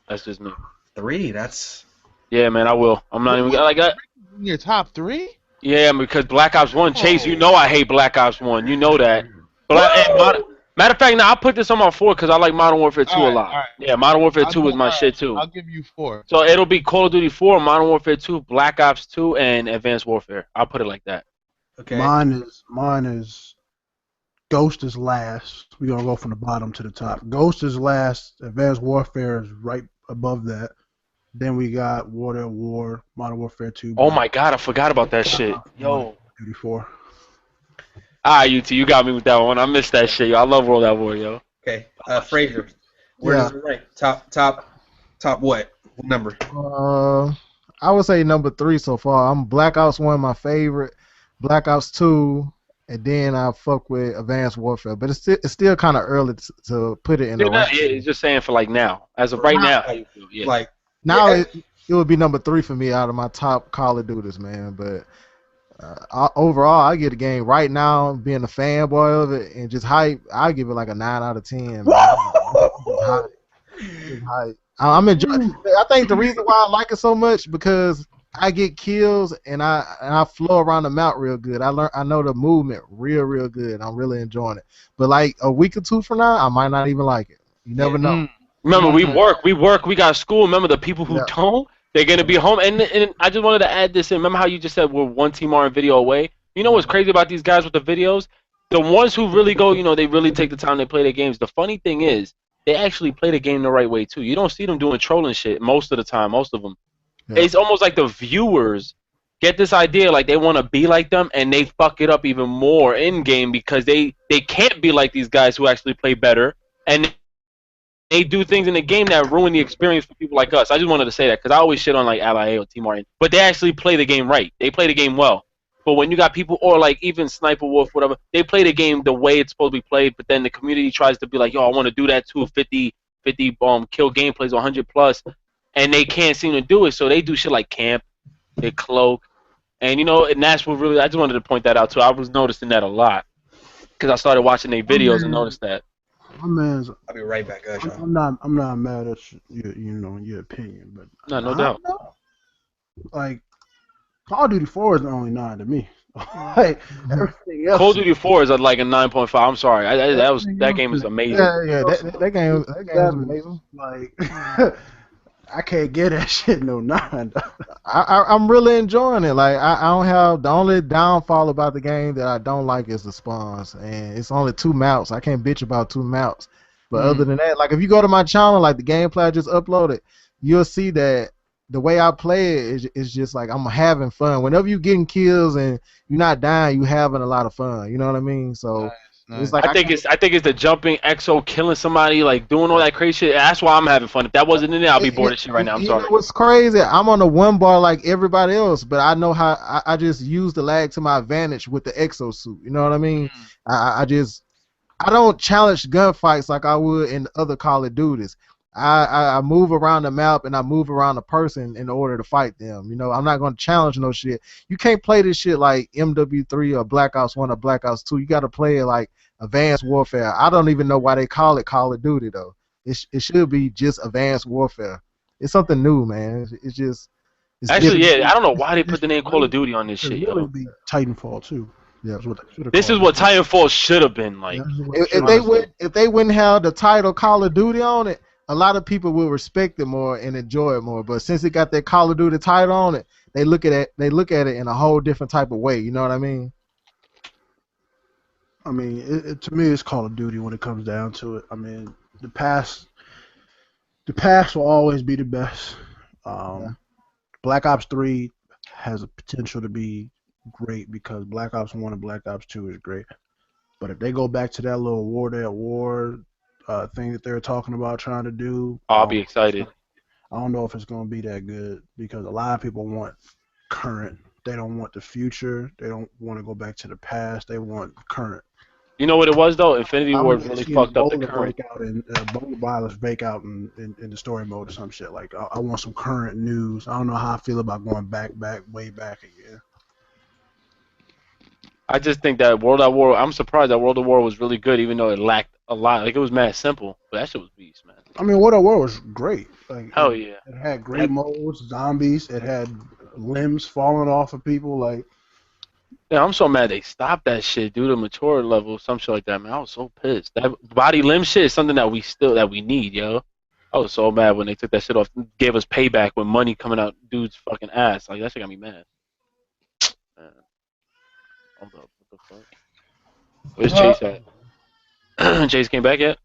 That's just me. 3. That's Yeah, man, I will. I'm not even like that. In your top 3? Yeah, because Black Ops 1, Chase, you know I hate Black Ops 1. You know that. But matter of fact, now I'll put this on my 4 because I like Modern Warfare 2 a lot. All right. Yeah, Modern Warfare 2 is my shit too. I'll give you 4. So it'll be Call of Duty 4, Modern Warfare 2, Black Ops 2, and Advanced Warfare. I'll put it like that. okay. Mine is Ghost is last. We're gonna go from the bottom to the top. Ghost is last. Advanced Warfare is right above that. Then we got War at War, Modern Warfare 2. Oh my god, I forgot about that shit. Yo. Duty 4. UT, you got me with that one. I missed that shit, yo. I love World at War, yo. Okay. Frazier. Where does it rank? Top what? What number? I would say number 3 so far. I'm Black Ops 1, my favorite. Black Ops 2, and then I fuck with Advanced Warfare. But it's still kind of early to put it in the rank. It's just saying for like now. As of right now, how you feel? Yeah. Like Now it would be number 3 for me out of my top Call of Duties, man. But overall, I get the game right now, being a fanboy of it and just hype. I give it like a 9 out of 10. I'm enjoying. I think the reason why I like it so much because I get kills and I flow around the map real good. I know the movement real good. I'm really enjoying it. But like a week or 2 from now, I might not even like it. You never know. Remember, we work, we got school. Remember, the people who don't, they're going to be home. And I just wanted to add this in. Remember how you just said we're one TMR video away? You know what's crazy about these guys with the videos? The ones who really go, they really take the time to play their games. The funny thing is, they actually play the game the right way, too. You don't see them doing trolling shit most of the time, most of them. Yeah. It's almost like the viewers get this idea like they want to be like them, and they fuck it up even more in-game because they can't be like these guys who actually play better. And they do things in the game that ruin the experience for people like us. I just wanted to say that because I always shit on like Ally or Team Martin, but they actually play the game right. They play the game well. But when you got people, or like even Sniper Wolf, whatever, they play the game the way it's supposed to be played. But then the community tries to be like, yo, I want to do that too, 50 kill gameplays, 100 plus, and they can't seem to do it. So they do shit like camp, they cloak, and and that's what really. I just wanted to point that out too. I was noticing that a lot because I started watching their videos and noticed that. My man's. I'll be right back, guys. I'm not mad at your opinion, but no doubt. Like Call of Duty 4 is the only 9 to me. Like everything else. Call of Duty 4 is like a 9.5. I'm sorry, that game is amazing. Yeah, that game is amazing. Like I can't get that shit no 9. I'm really enjoying it. Like I don't have the only downfall about the game that I don't like is the spawns, and it's only 2 maps. I can't bitch about 2 maps. But other than that, like if you go to my channel, like the gameplay I just uploaded, you'll see that the way I play it is just like I'm having fun. Whenever you're getting kills and you're not dying, you having a lot of fun. You know what I mean? So. Nice. It's like I think it's the jumping exo, killing somebody, like doing all that crazy shit. That's why I'm having fun. If that wasn't in there, I'll be bored of shit right now. I'm sorry. What's crazy? I'm on the 1 bar like everybody else, but I know how I just use the lag to my advantage with the exosuit. You know what I mean? I don't challenge gunfights like I would in other Call of Duties. I move around the map and I move around the person in order to fight them. I'm not going to challenge no shit. You can't play this shit like MW3 or Black Ops 1 or Black Ops 2. You got to play it like Advanced Warfare. I don't even know why they call it Call of Duty though. It should be just Advanced Warfare. It's something new, man. It's actually different. yeah. I don't know why they put the name Call of Duty on this shit. It would be Titanfall too. Yeah. This is what Titanfall should have been like. If they wouldn't have the title Call of Duty on it, a lot of people will respect it more and enjoy it more. But since it got that Call of Duty title on it, they look at it in a whole different type of way. You know what I mean? I mean, to me, it's Call of Duty when it comes down to it. I mean, the past will always be the best. Black Ops 3 has a potential to be great because Black Ops 1 and Black Ops 2 is great. But if they go back to that little War thing that they're talking about trying to do, I'll be excited. I don't know if it's going to be that good because a lot of people want current. They don't want the future. They don't want to go back to the past. They want current. You know what it was though? Infinity I'm Ward gonna really see fucked up the Boulder current. break out and Boulder Violence break out in the story mode or some shit. Like I want some current news. I don't know how I feel about going way back again. I just think that World at War. I'm surprised that World at War was really good, even though it lacked a lot. Like it was mad simple, but that shit was beast, man. I mean, World at War was great. Like Hell yeah. it had great modes, zombies. It had limbs falling off of people. Like Yeah, I'm so mad they stopped that shit due to mature level, some shit like that, man. I was so pissed. That body limb shit is something that we need, yo. I was so mad when they took that shit off, gave us payback with money coming out dude's fucking ass. Like that shit got me mad. Man. Hold up, what the fuck? Where's Chase at? Chase came back yet?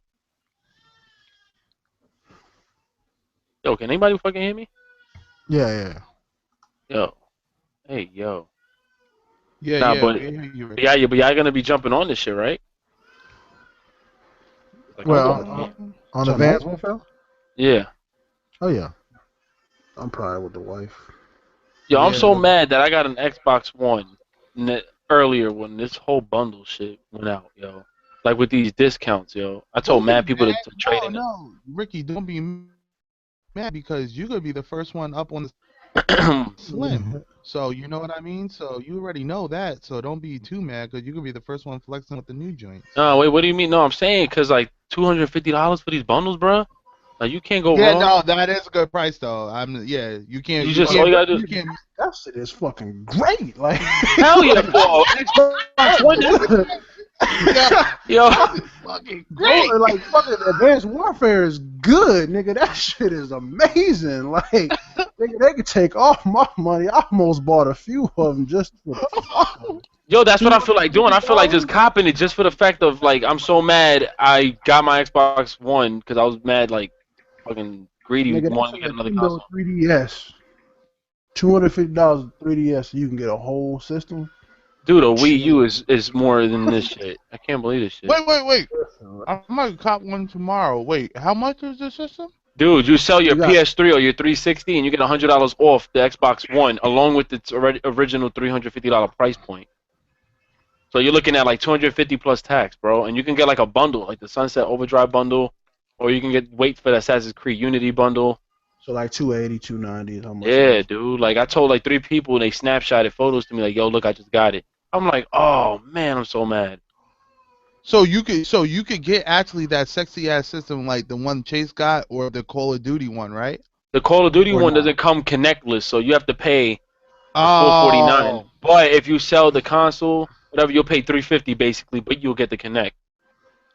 Yo, can anybody fucking hear me? Yeah. Yo. Hey, yo. Yeah, Nah, yeah. but we hear you, Rick. but y'all gonna be jumping on this shit, right? Like, Well, on So Advanced no? Warfare? yeah. Oh yeah. I'm probably with the wife. Yo, I'm Yeah, so but- mad that I got an Xbox One earlier when this whole bundle shit went out, yo. Like with these discounts, yo. I told Don't mad be people to mad. trade in No, Ricky, don't be mad because you could be the first one up on the it. slim. So you know what I mean. So you already know that. So don't be too mad because you could be the first one flexing with the new joints. No, wait, what do you mean? No, I'm saying because like $250 for these bundles, bro. Like you can't go Yeah, wrong. no, that is a good price though. You can't. You just all you gotta do. You can't. That shit is fucking great. Like Hell yeah, for Xbox One. Yo, Fucking Bro, like fucking Advanced Warfare is good, nigga. That shit is amazing. Like, nigga, they could take all my money. I almost bought a few of them just for the fuck of it. yo, that's what I feel like doing. I feel like just copping it just for the fact of like I'm so mad I got my Xbox One because I was mad like fucking greedy Nigga, wanting to that's get a another Nintendo console. 3DS. $250 3DS, you can get a whole system. Dude, a Wii U is more than this shit. I can't believe this shit. Wait. I might cop one tomorrow. Wait, how much is the system? Dude, you sell your You got- PS3 or your 360 and you get $100 off the Xbox One along with its original $350 price point. So you're looking at like 250 plus tax, bro, and you can get like a bundle, like the Sunset Overdrive bundle, or you can wait for the Assassin's Creed Unity bundle. So like 280, 290 is how much. Yeah, dude. Like I told like 3 people and they snapshotted photos to me like, "Yo, look, I just got it." I'm like, "Oh man, I'm so mad." So you could get actually that sexy ass system like the one Chase got or the Call of Duty one, right? The Call of Duty Or one not. doesn't come connectless, so you have to pay Oh, $449. But if you sell the console, whatever, you'll pay $350 basically, but you'll get the Connect.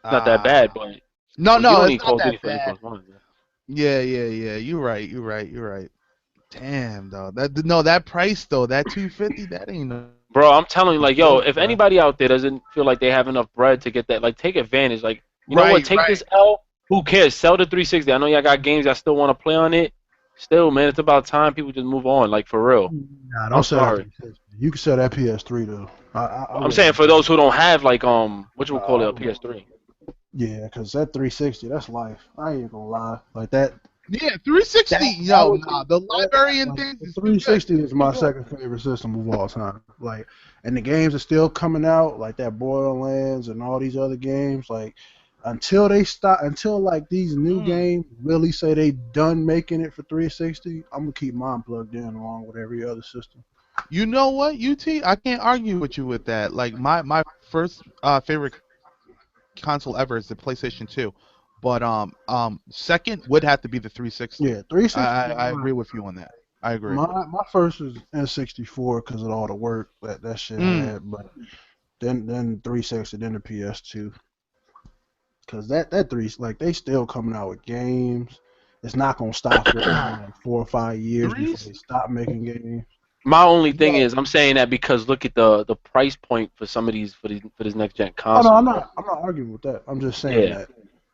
Not that bad, but No, you no, don't it's need Call not of Duty that for bad. Xbox One. Yeah. You're right. Damn, though. That price though, that 250, that ain't no. Bro, I'm telling you, like, yo, joke, if bro. anybody out there doesn't feel like they have enough bread to get that, like, take advantage. Like, you know what? Right, Take right. this L. Who cares? Sell the 360. I know y'all got games I still want to play on it. Still, man, it's about time people just move on. Like, for real. Nah, I'm don't sell sorry. that. You can sell that PS3 though. I'm saying for those who don't have, like, what you would call it, a PS3. Yeah, because that 360, that's life. I ain't gonna lie. Like that. Yeah, 360. The librarian thing The is 360 is my second favorite system of all time. Like, and the games are still coming out, like that Borderlands and all these other games. Like, until like these new games really say they done making it for 360, I'm gonna keep mine plugged in along with every other system. You know what, UT? I can't argue with you with that. Like my first favorite console ever is the PlayStation 2, but second would have to be the 360. Yeah, 360. I agree with you on that. I agree. My first was N64 because of all the work that shit had, but then 360, then the PS2. Because that they still coming out with games. It's not gonna stop for like 4 or 5 years before they stop making games. My only thing is, I'm saying that because look at the price point for some of these for this next gen Oh console. no, I'm not arguing with that. I'm just saying that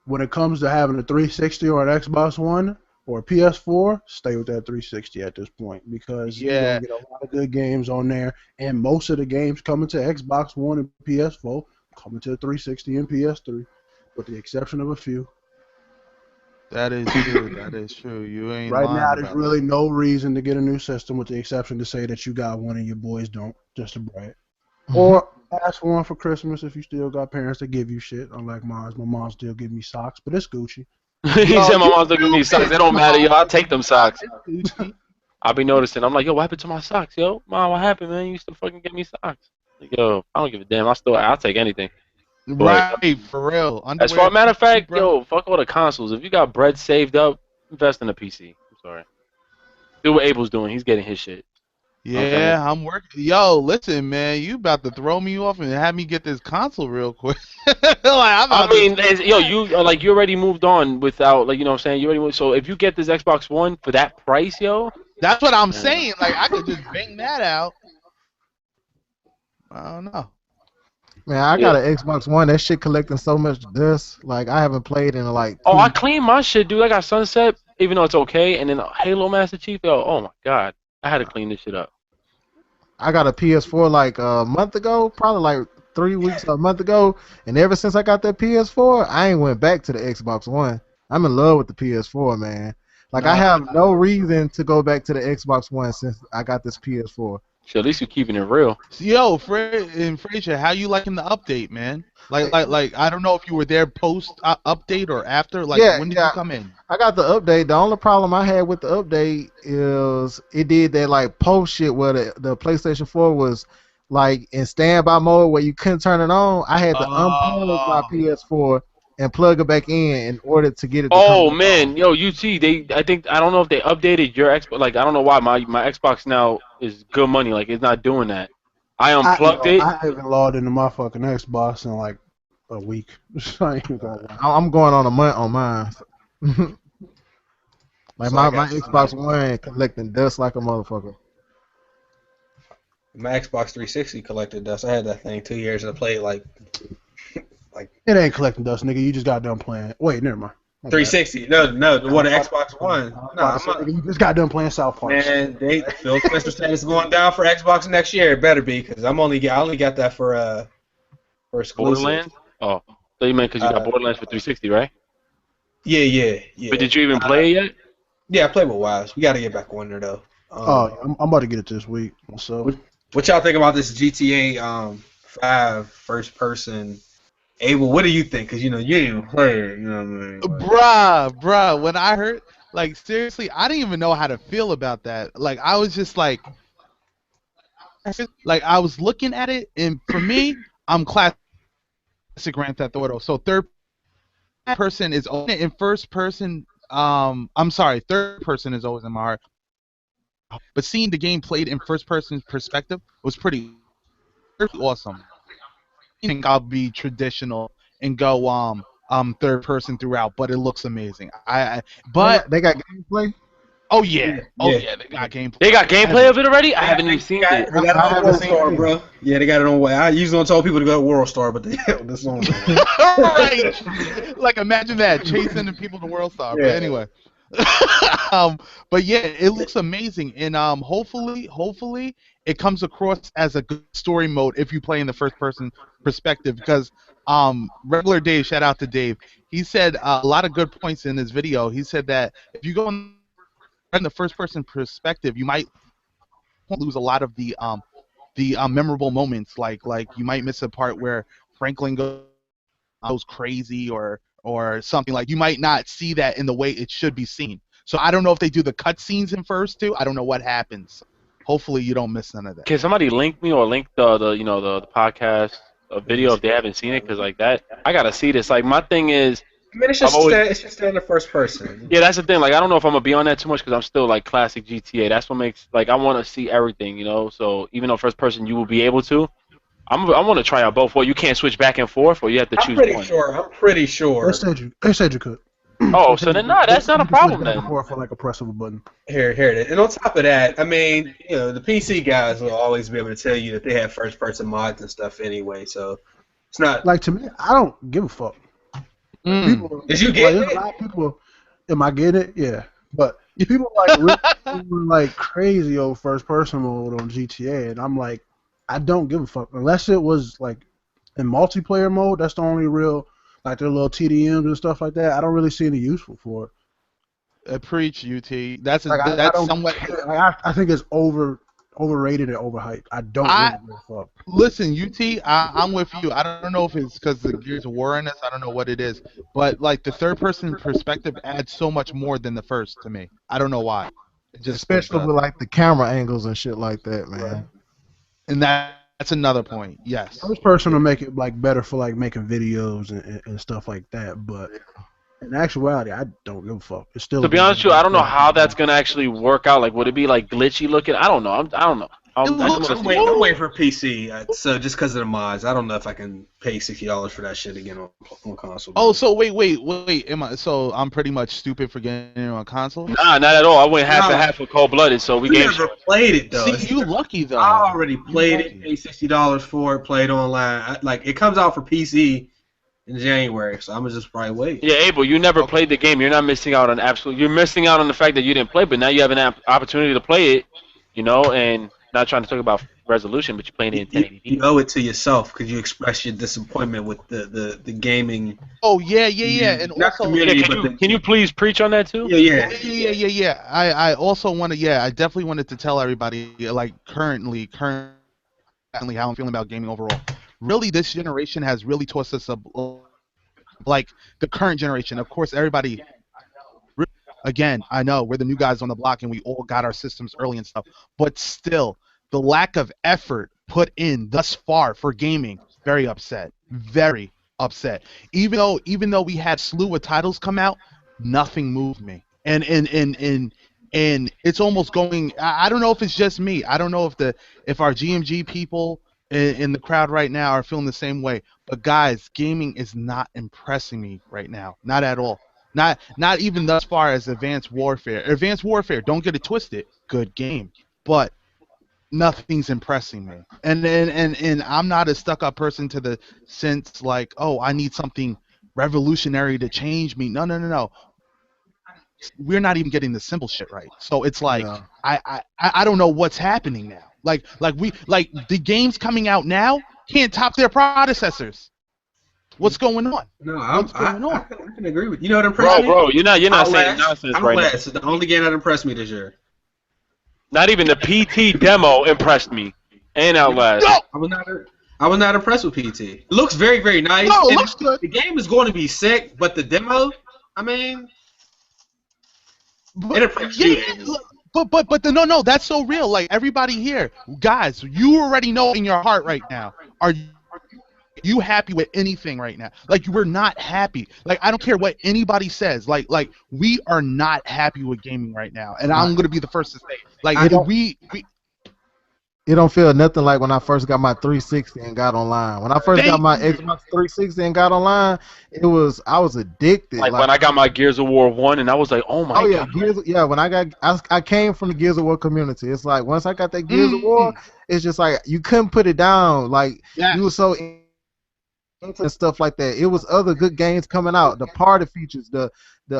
when it comes to having a 360 or an Xbox One or a PS4, stay with that 360 at this point because you're gonna get a lot of good games on there, and most of the games coming to Xbox One and PS4 coming to 360 and PS3, with the exception of a few. That is true. That is true. You ain't Right lying now, there's about really no reason to get a new system, with the exception to say that you got one and your boys don't, just to brag. Or ask for one for Christmas if you still got parents that give you shit. Unlike mine, my mom still give me socks, but it's Gucci. He said my mom's looking at me socks. It don't matter, yo. I'll take them socks. It's Gucci. I'll be noticing. I'm like, yo, what happened to my socks, yo? Mom, what happened, man? You used to fucking get me socks. Like, yo, I don't give a damn. I'll take anything. Right, for real. As far matter of fact, yo, fuck all the consoles. If you got bread saved up, invest in a PC. I'm sorry. Do what Abel's doing. He's getting his shit. Yeah, Okay. I'm working. Yo, listen, man, you about to throw me off and have me get this console real quick. You already moved on without, like, you know what I'm saying? You already moved. So if you get this Xbox One for that price, yo. That's what I'm saying. Like, I could just bang that out. I don't know. Man, I got an Xbox One. That shit collecting so much dust. Like, I haven't played in like. Oh, I cleaned my shit, dude. I got Sunset, even though it's okay, and then Halo Master Chief. Yo, oh my god, I had to clean this shit up. I got a PS4 like a month ago, probably like 3 weeks or a month ago, and ever since I got that PS4, I ain't went back to the Xbox One. I'm in love with the PS4, man. Like, I have no reason to go back to the Xbox One since I got this PS4. Shit, at least you're keeping it real. Yo, Fred and Frazier, how you liking the update, man? Like, I don't know if you were there post update or after. Like, when did you come in? I got the update. The only problem I had with the update is it did that like post shit where the PlayStation 4 was like in standby mode where you couldn't turn it on. I had to unplug my PS4 and plug it back in order to get it. Oh man, yo, UT, I don't know if they updated your Xbox. Like, I don't know why my Xbox now is good money. Like, it's not doing that. I unplugged it. I haven't logged into my fucking Xbox in like a week. I'm going on a month on mine. Like, So my I got Xbox One collecting dust like a motherfucker. My Xbox 360 collected dust. I had that thing 2 years and I played like It ain't collecting dust, nigga. You just got done playing. Wait, never mind. 360. No, what an Xbox One. No, you just got done playing South Park. Man, Phil Spencer said it's going down for Xbox next year. It better be, because I only got that for exclusive. Borderlands? Oh, so you meant because you got Borderlands for 360, right? Yeah. But did you even play it yet? Yeah, I played with Wise. We got to get back on there though. I'm about to get it this week. So, what y'all think about this GTA 5 first person? Abel, what do you think? Because you didn't even play it. You know what I mean? Bruh, when I heard, like, seriously, I didn't even know how to feel about that. Like, I was just like I was looking at it, and for me, I'm classic Grand Theft Auto. So third person is only in first person. I'm sorry, third person is always in my heart. But seeing the game played in first person perspective was pretty awesome. I think I'll be traditional and go third person throughout, but it looks amazing. But they got gameplay. Oh yeah, they got gameplay. They got gameplay of it already? I haven't even seen it. They got it on World Star, bro. Yeah, they got it on. I usually don't tell people to go to World Star, but this on. Right. Like, imagine that, chasing the people to World Star. Yeah. But anyway. But yeah, it looks amazing, and hopefully it comes across as a good story mode if you play in the first person perspective, because regular Dave, shout out to Dave, he said a lot of good points in his video. He said that if you go in the first person perspective, you might lose a lot of the memorable moments, like you might miss a part where Franklin goes crazy or something. Like, you might not see that in the way it should be seen. So I don't know if they do the cutscenes in first too. I don't know what happens. Hopefully you don't miss none of that. Can somebody link me or link the podcast video if they haven't seen it? Because like that, I gotta see this. Like, my thing is, I mean, it's just stay in the first person. yeah, that's the thing. Like, I don't know if I'm gonna be on that too much because I'm still like classic GTA. That's what makes, like, I want to see everything, you know. So even though first person you will be able to, I want to try out both. Or you can't switch back and forth, or you have to choose one. I'm pretty sure. They said you could. Oh, so then that's not a problem then. For like a press of a button. Here it is. And on top of that, I mean, the PC guys will always be able to tell you that they have first-person mods and stuff anyway. So it's not like, to me, I don't give a fuck. People, did you get it? A lot of people, am I getting it? Yeah, but people like crazy old first-person mode on GTA, and I'm like, I don't give a fuck unless it was like in multiplayer mode. That's the only real. Like their little TDMs and stuff like that, I don't really see any useful for it. Preach, UT. That's like, that's somewhat. I think it's over overrated and overhyped. I don't really give a fuck. Listen, I'm with you. I don't know if it's because the Gears of War in this. I don't know what it is, but like the third-person perspective adds so much more than the first to me. I don't know why. It just Especially with like the camera angles and shit like that, man. Right. and that's another point. Yes. First person will make it like better for like making videos and stuff like that, but in actuality, I don't give a fuck. It's still. To be honest with you, I don't know how that's gonna actually work out. Like, would it be like glitchy looking? I don't know. I don't know. I'm waiting for PC. So just because of the mods, I don't know if I can pay $60 for that shit again on console. Oh, so wait. So I'm pretty much stupid for getting it on console? Nah, not at all. I went half and half with Cold Blooded, so we You gave. never played it though. See, you lucky though. I already played it. Paid $60 for it. Played online. Like it comes out for PC in January, so I'm gonna just probably wait. Yeah, Abel, you never played the game. You're not missing out on You're missing out on the fact that you didn't play, but now you have an opportunity to play it. You know, and not trying to talk about resolution, but you're playing it in 1080p. You owe it to yourself because you express your disappointment with the gaming. Oh yeah. And Not also, community, Can you please preach on that too? Yeah. I also want to. I definitely wanted to tell everybody, like currently how I'm feeling about gaming overall. Really, this generation has really taught us like the current generation. Of course, everybody. Again, I know we're the new guys on the block, and we all got our systems early and stuff. But still, the lack of effort put in thus far for gaming, very upset. Very upset. Even though we had slew of titles come out, nothing moved me. And it's almost going. I don't know if it's just me. I don't know if our GMG people in the crowd right now are feeling the same way. But guys, gaming is not impressing me right now. Not at all. Not even thus far as Advanced Warfare. Advanced Warfare, don't get it twisted. Good game. But nothing's impressing me. And I'm not a stuck-up person to the sense like, oh, I need something revolutionary to change me. No. We're not even getting the simple shit right. So it's like I don't know what's happening now. Like the games coming out now can't top their predecessors. What's going on? No, I can agree with you. You know what impressed me? Bro, you're not saying nonsense right now. It's the only game that impressed me this year. Not even the PT demo impressed me. And Outlast. No! I was not impressed with PT. It looks very, very nice. No, it looks good. The game is going to be sick, but the demo, I mean, it impressed you. But no, that's so real. Like everybody here, guys, you already know in your heart right now. Are you happy with anything right now? Like we're not happy. Like I don't care what anybody says. Like we are not happy with gaming right now, and I'm gonna be the first to say. Like It don't feel nothing like when I first got my 360 and got online. When I first got my Xbox 360 and got online, I was addicted. Like when I got my Gears of War 1 and I was like, oh my god. When I came from the Gears of War community. It's like once I got that Gears of War, it's just like you couldn't put it down. Like you were so into stuff like that. It was other good games coming out. The party features, the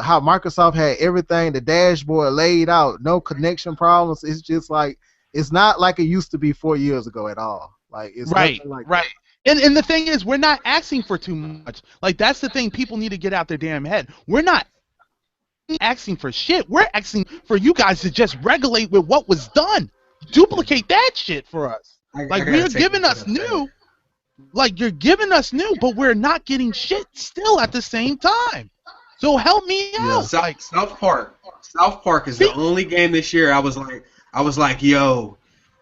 how Microsoft had everything, the dashboard laid out, no connection problems. It's just like it's not like it used to be 4 years ago at all. Like it's right. That. And the thing is, we're not asking for too much. Like that's the thing people need to get out their damn head. We're not asking for shit. We're asking for you guys to just regulate with what was done. Duplicate that shit for us. Like we're giving us new. Like you're giving us new, but we're not getting shit still at the same time. So help me out. South Park is the only game this year I was like, yo,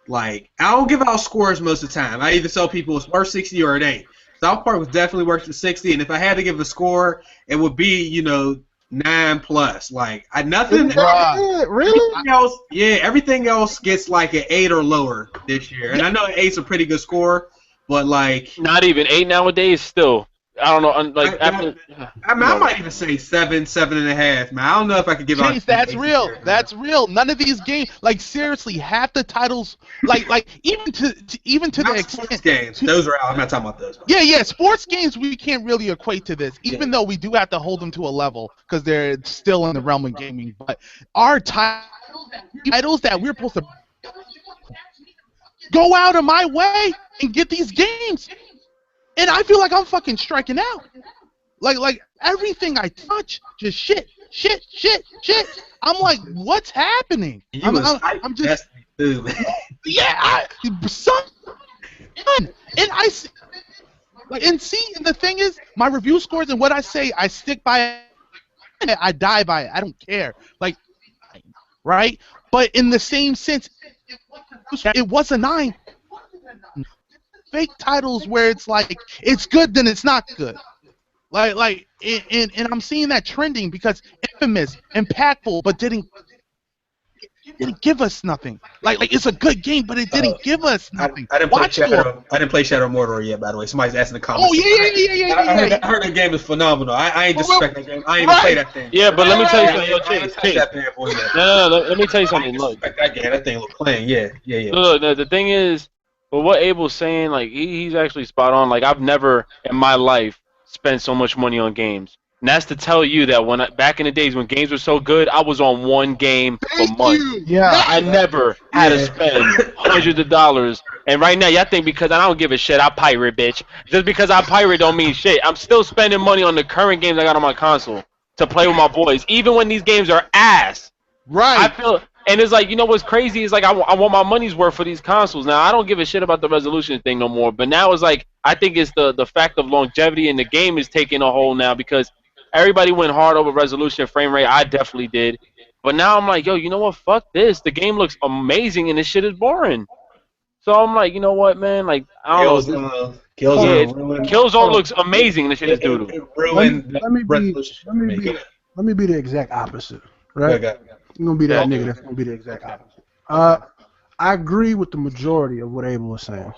like I don't give out scores most of the time. I either tell people it's worth 60 or it ain't. South Park was definitely worth the 60, and if I had to give a score, it would be 9+. Like nothing. Really? Everything else gets like an 8 or lower this year, and I know 8's a pretty good score, but like not even 8 nowadays. Still, I don't know. Like I might even say 7, 7.5. Man, I don't know if I could give out. That's real. That's real. None of these games, like seriously, half the titles, like even to the extent games, those are out. I'm not talking about those. Yeah. Sports games we can't really equate to this, even though we do have to hold them to a level because they're still in the realm of gaming. But our titles that we're supposed to go out of my way and get these games. And I feel like I'm fucking striking out. Like everything I touch, just shit. I'm like, what's happening? I'm just Yeah, son. And I see, and the thing is, my review scores and what I say, I stick by it. I die by it. I don't care. Like, right? But in the same sense, it was a 9. Fake titles where it's like it's good, then it's not good. And I'm seeing that trending because Infamous, impactful, but didn't give us nothing. Like it's a good game, but it didn't give us nothing. I didn't play Shadow Mordor yet, by the way. Somebody's asking in the comments. Oh yeah. I heard that game is phenomenal. I ain't disrespect that game. I ain't even play that thing. Yeah, but let me tell you something. Yo, Chase. No. Let me tell you something. Look, that game, that thing look clean. Yeah. Look, the thing is, but what Abel's saying, like he's actually spot on. Like I've never in my life spent so much money on games. And that's to tell you that back in the days when games were so good, I was on one game for months. Yeah. I never had to spend hundreds of dollars. And right now, y'all think because I don't give a shit, I pirate, bitch. Just because I pirate don't mean shit. I'm still spending money on the current games I got on my console to play with my boys, even when these games are ass. Right. I feel, and it's like, you know what's crazy is like I want my money's worth for these consoles. Now I don't give a shit about the resolution thing no more. But now it's like I think it's the fact of longevity in the game is taking a hold now because everybody went hard over resolution, frame rate. I definitely did. But now I'm like, yo, you know what? Fuck this. The game looks amazing and this shit is boring. So I'm like, you know what, man? Like, I don't know. Killzone looks amazing and this shit is doodle. Let me be the exact opposite, right? I'm going to be that nigga that's going to be the exact opposite. I agree with the majority of what Abel was saying.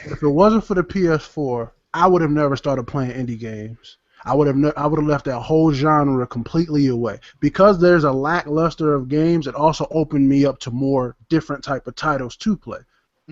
If it wasn't for the PS4, I would have never started playing indie games. I would have left that whole genre completely away. Because there's a lackluster of games, it also opened me up to more different type of titles to play.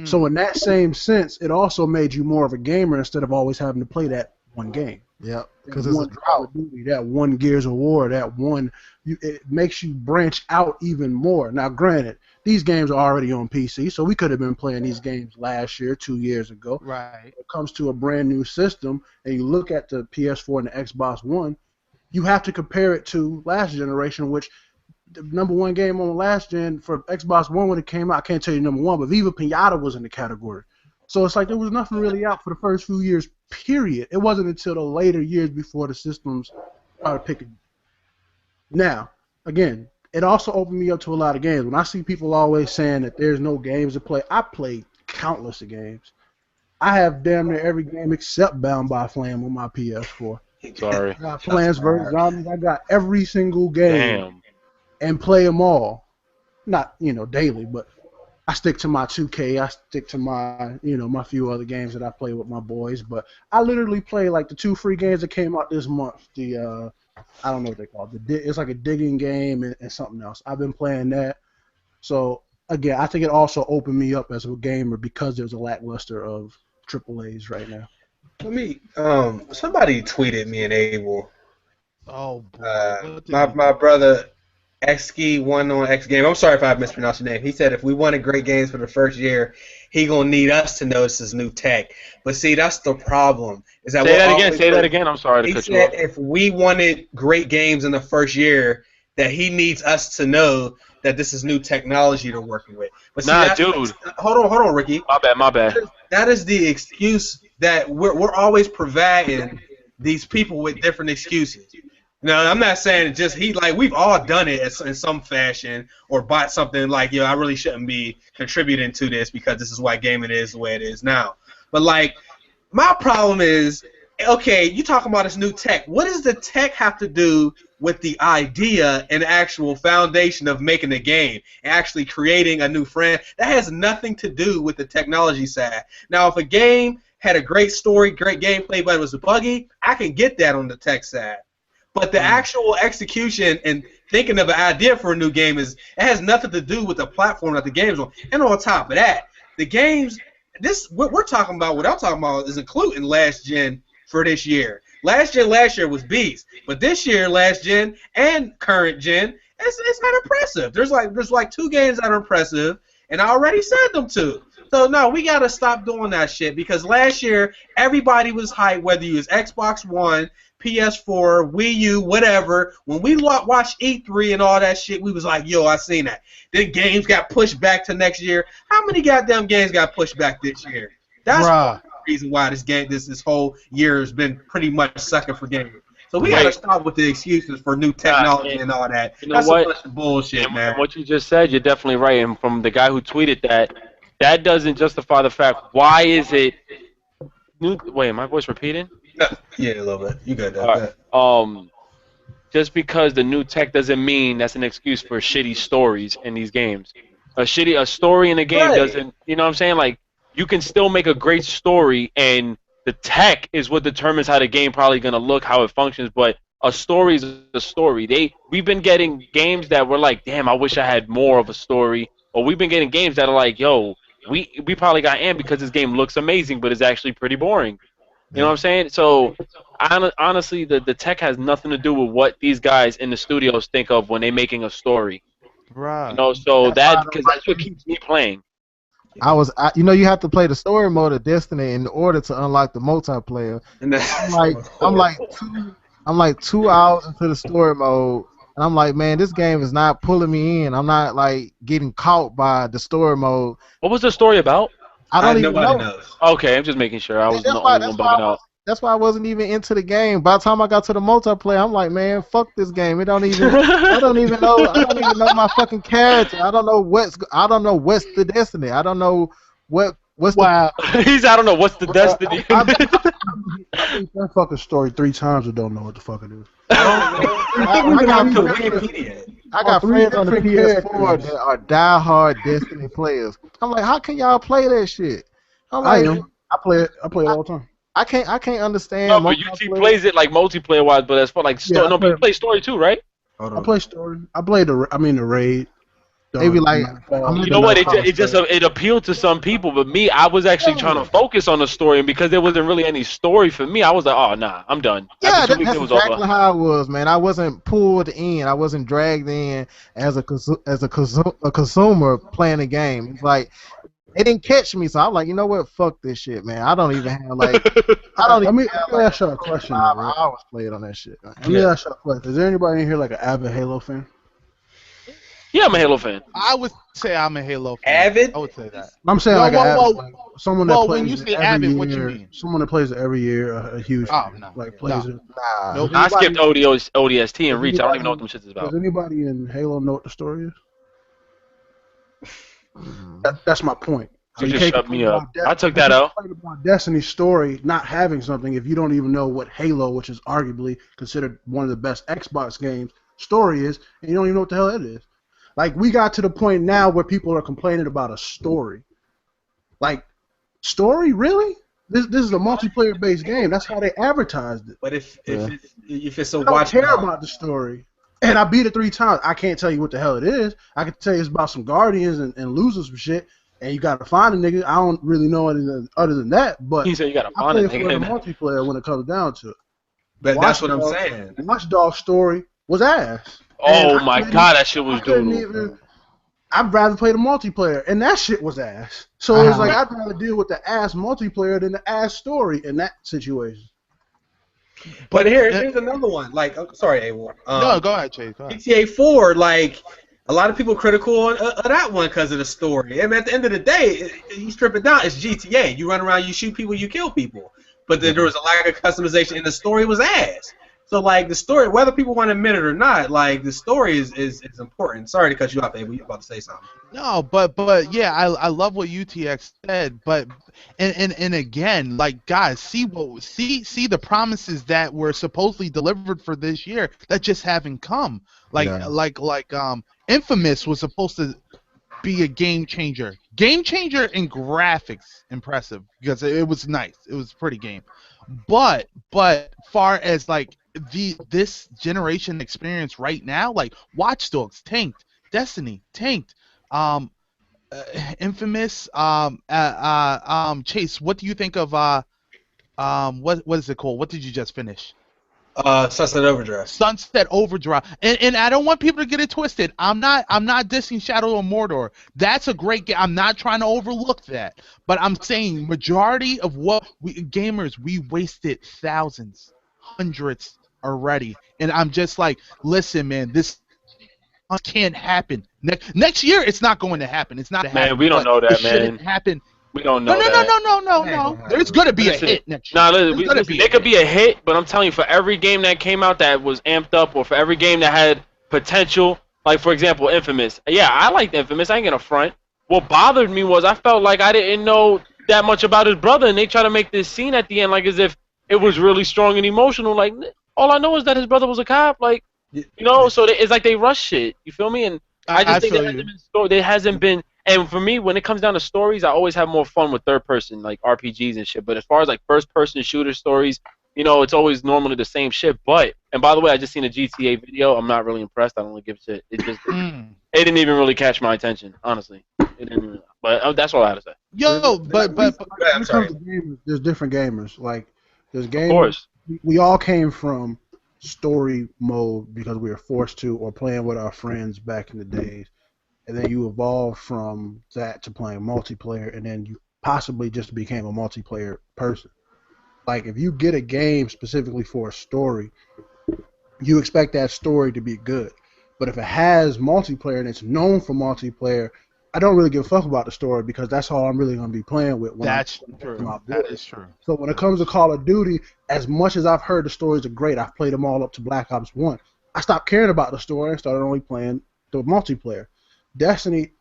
So in that same sense, it also made you more of a gamer instead of always having to play that one game. Yep. Because it's a drought. That one Gears of War, that one, it makes you branch out even more. Now, granted, these games are already on PC, so we could have been playing these games last year, 2 years ago. Right. When it comes to a brand new system, and you look at the PS4 and the Xbox One, you have to compare it to last generation, which the number one game on last gen for Xbox One when it came out, I can't tell you number one, but Viva Pinata was in the category. So it's like there was nothing really out for the first few years, period. It wasn't until the later years before the systems started picking. Now, again, it also opened me up to a lot of games. When I see people always saying that there's no games to play, I played countless of games. I have damn near every game except Bound by Flame on my PS4. Sorry. I got Plants vs. Zombies. I got every single game and play them all. Not, daily, but I stick to my 2K. I stick to my, my few other games that I play with my boys. But I literally play like the 2 free games that came out this month. The I don't know what they call it. It's like a digging game and something else. I've been playing that. So again, I think it also opened me up as a gamer because there's a lackluster of AAAs right now. Let me. Somebody tweeted me and Abel. Oh boy. My brother. xG1 on X Game. I'm sorry if I mispronounced your name. He said if we wanted great games for the first year, he gonna need us to notice his new tech. But see, that's the problem. Is that Say that again. I'm sorry to cut you off. He said if we wanted great games in the first year, that he needs us to know that this is new technology they're working with. But see, dude. Hold on, Ricky. My bad. That is the excuse that we're always providing these people with different excuses. No, I'm not saying just we've all done it in some fashion or bought something like, I really shouldn't be contributing to this because this is why gaming is the way it is now. But my problem is, okay, you talking about this new tech. What does the tech have to do with the idea and actual foundation of making a game and actually creating a new friend? That has nothing to do with the technology side. Now, if a game had a great story, great gameplay, but it was buggy, I can get that on the tech side. But the actual execution and thinking of an idea for a new game it has nothing to do with the platform that the game's on. And on top of that, the games, what I'm talking about is including last gen for this year. Last year was beast, but this year, last gen and current gen, it's not impressive. There's like 2 games that are impressive, and I already said them 2. So no, we gotta stop doing that shit because last year everybody was hyped, whether you was Xbox One, PS4, Wii U, whatever. When we watched E3 and all that shit, we was like, yo, I seen that. Then games got pushed back to next year. How many goddamn games got pushed back this year? That's the reason why this whole year has been pretty much sucking for games. So we gotta stop with the excuses for new technology and all that. You know That's what? a bunch of bullshit, man. And what you just said, you're definitely right. And from the guy who tweeted that doesn't justify the fact. Why is it? Wait, am my voice repeating? Yeah, a little bit. You got that. Right. Just because the new tech doesn't mean that's an excuse for shitty stories in these games. A story in a game doesn't. You know what I'm saying? Like, you can still make a great story, and the tech is what determines how the game probably gonna look, how it functions. But a story is a story. We've been getting games that were like, damn, I wish I had more of a story. Or we've been getting games that are like, yo, we probably got amped because this game looks amazing, but it's actually pretty boring. You know what I'm saying? So, honestly, the tech has nothing to do with what these guys in the studios think of when they're making a story. Right. You know, so because that's what keeps me playing. You have to play the story mode of Destiny in order to unlock the multiplayer. I'm like 2 hours into the story mode, and I'm like, man, this game is not pulling me in. I'm not like getting caught by the story mode. What was the story about? I don't even know. Knows. Okay, I'm just making sure. I was the only one bugging out. That's why I wasn't even into the game. By the time I got to the multiplayer, I'm like, man, fuck this game. I don't even know my fucking character. I don't know what's the Destiny. I don't know what's Wow. I don't know what's the Destiny. I beat that fucking story 3 times and don't know what the fuck it is. I got friends on the PS4 that are diehard Destiny players. I'm like, how can y'all play that shit? I play it all the time. I can't understand. No, but UT plays it like multiplayer wise, but as far like story, but you play story too, right? I play story. I play the raid. Maybe like you know what? It appealed to some people, but me, I was actually trying to focus on the story, and because there wasn't really any story for me, I was like, oh nah, I'm done. Yeah, that's exactly how it was, man. I wasn't pulled in. I wasn't dragged in as a consumer playing the game. It's like they didn't catch me, so I'm like, you know what? Fuck this shit, man. I don't even have like Let me ask you a question. I always played on that shit. Let me ask you a question. Is there anybody in here like an avid Halo fan? Yeah, I'm a Halo fan. I would say I'm a Halo fan. Avid? I would say that. I'm saying someone that plays when you say every avid, year, what you mean? Someone that plays it every year, a huge fan, no. plays it. Nah. I skipped ODST and Reach. I don't even know what them shits is about. Does anybody in Halo know what the story is? That's my point. You just shut me up. I took that out. Destiny's story not having something if you don't even know what Halo, which is arguably considered one of the best Xbox games, story is, and you don't even know what the hell it is. Like, we got to the point now where people are complaining about a story. Like, story? Really? This is a multiplayer-based game. That's how they advertised it. But if it's a I don't care about the story. And I beat it 3 times. I can't tell you what the hell it is. I can tell you it's about some Guardians and losing some shit. And you gotta find a nigga. I don't really know anything other than that. But he said you gotta find a nigga. I play for the multiplayer when it comes down to it. But that's what I'm saying. Watch Dog's story was ass. Oh my god, that shit was doodle. I'd rather play the multiplayer, and that shit was ass. So it's like I'd rather deal with the ass multiplayer than the ass story in that situation. But here's another one. Like, sorry, A1. No, go ahead, Chase. Go ahead. GTA 4, like, a lot of people critical of that one because of the story. I mean, at the end of the day, you strip it down, it's GTA. You run around, you shoot people, you kill people. But then there was a lack of customization, and the story was ass. So, like, the story, whether people want to admit it or not, like, the story is important. Sorry to cut you off, Abe. You were about to say something. No, but yeah, I love what UTX said, but and again, like, guys, see the promises that were supposedly delivered for this year that just haven't come. Like Infamous was supposed to be a game changer. Game changer in graphics, impressive, because it was nice. It was a pretty game. But far as like this generation experience right now, like Watch Dogs tanked, Destiny tanked, Infamous, Chase, what do you think of what is it called? What did you just finish? Sunset Overdrive. Sunset Overdrive, and I don't want people to get it twisted. I'm not dissing Shadow of Mordor. That's a great game. I'm not trying to overlook that, but I'm saying majority of what we gamers, we wasted thousands, hundreds already, and I'm just like, listen, man, this can't happen. Next year, it's not going to happen. It's not to Man, happen. we don't But know it that, shouldn't man. happen. We don't No, know no, no, that. no, no, no, That ain't no. gonna There's happen. gonna be Listen, a hit next year. nah, There's gonna listen, be there a could hit. be a hit, but I'm telling you, for every game that came out that was amped up, or for every game that had potential, like for example, Infamous. Yeah, I liked Infamous. I ain't gonna front. What bothered me was I felt like I didn't know that much about his brother, and they try to make this scene at the end like as if it was really strong and emotional. Like all I know is that his brother was a cop. Like so it's like they rush shit. You feel me? And I I just think feel you. there hasn't been. And for me, when it comes down to stories, I always have more fun with third person, like RPGs and shit. But as far as like first person shooter stories, it's always normally the same shit. But and by the way, I just seen a GTA video. I'm not really impressed. I don't really give a shit. It didn't even really catch my attention, honestly. It didn't even, but that's all I had to say. Yo, When but it comes to gamers, there's different gamers. Like there's Of gamers. course. We all came from story mode because we were forced to, or playing with our friends back in the days, and then you evolved from that to playing multiplayer, and then you possibly just became a multiplayer person. Like if you get a game specifically for a story, you expect that story to be good. But if it has multiplayer and it's known for multiplayer, I don't really give a fuck about the story because that's all I'm really going to be playing with when that's I'm true. my That boys. is true. So when it comes to Call of Duty, as much as I've heard the stories are great, I've played them all up to Black Ops 1. I stopped caring about the story and started only playing the multiplayer. Destiny,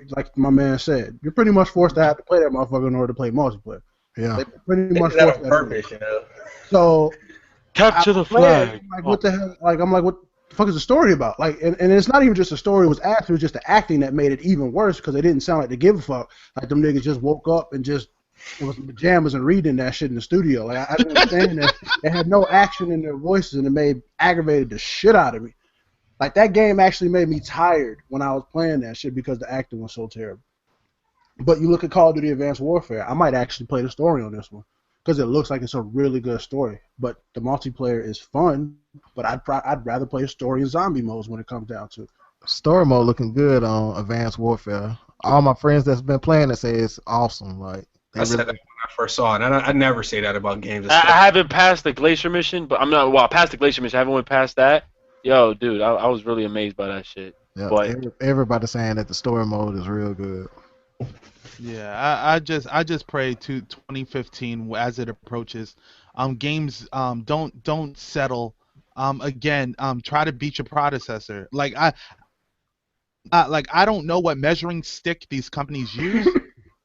like my man said, you're pretty much forced to have to play that motherfucker in order to play multiplayer. Yeah. They pretty much Is that forced on that on you. purpose, you know? So Capture the flag. like, what the hell? Like, I'm like, what the fuck is the story about? Like, and it's not even just the story was acted, it was just the acting that made it even worse because they didn't sound like they give a fuck. Like, them niggas just woke up and just it was pajamas and reading that shit in the studio. Like, I didn't understand that. They had no action in their voices and it aggravated the shit out of me. Like, that game actually made me tired when I was playing that shit because the acting was so terrible. But you look at Call of Duty Advanced Warfare, I might actually play the story on this one because it looks like it's a really good story. But the multiplayer is fun, but I'd rather play a story in zombie modes when it comes down to it. Story mode looking good on Advanced Warfare. All my friends that's been playing it say it's awesome. Like they I said that when I first saw it, and I never say that about games. I haven't passed the glacier mission, but I'm not. Well, I passed the glacier mission. I haven't went past that. Yo, dude, I was really amazed by that shit. yeah, But everybody saying that the story mode is real good. Yeah, I just pray to 2015 as it approaches. Games don't settle. Again, try to beat your predecessor. I don't know what measuring stick these companies use,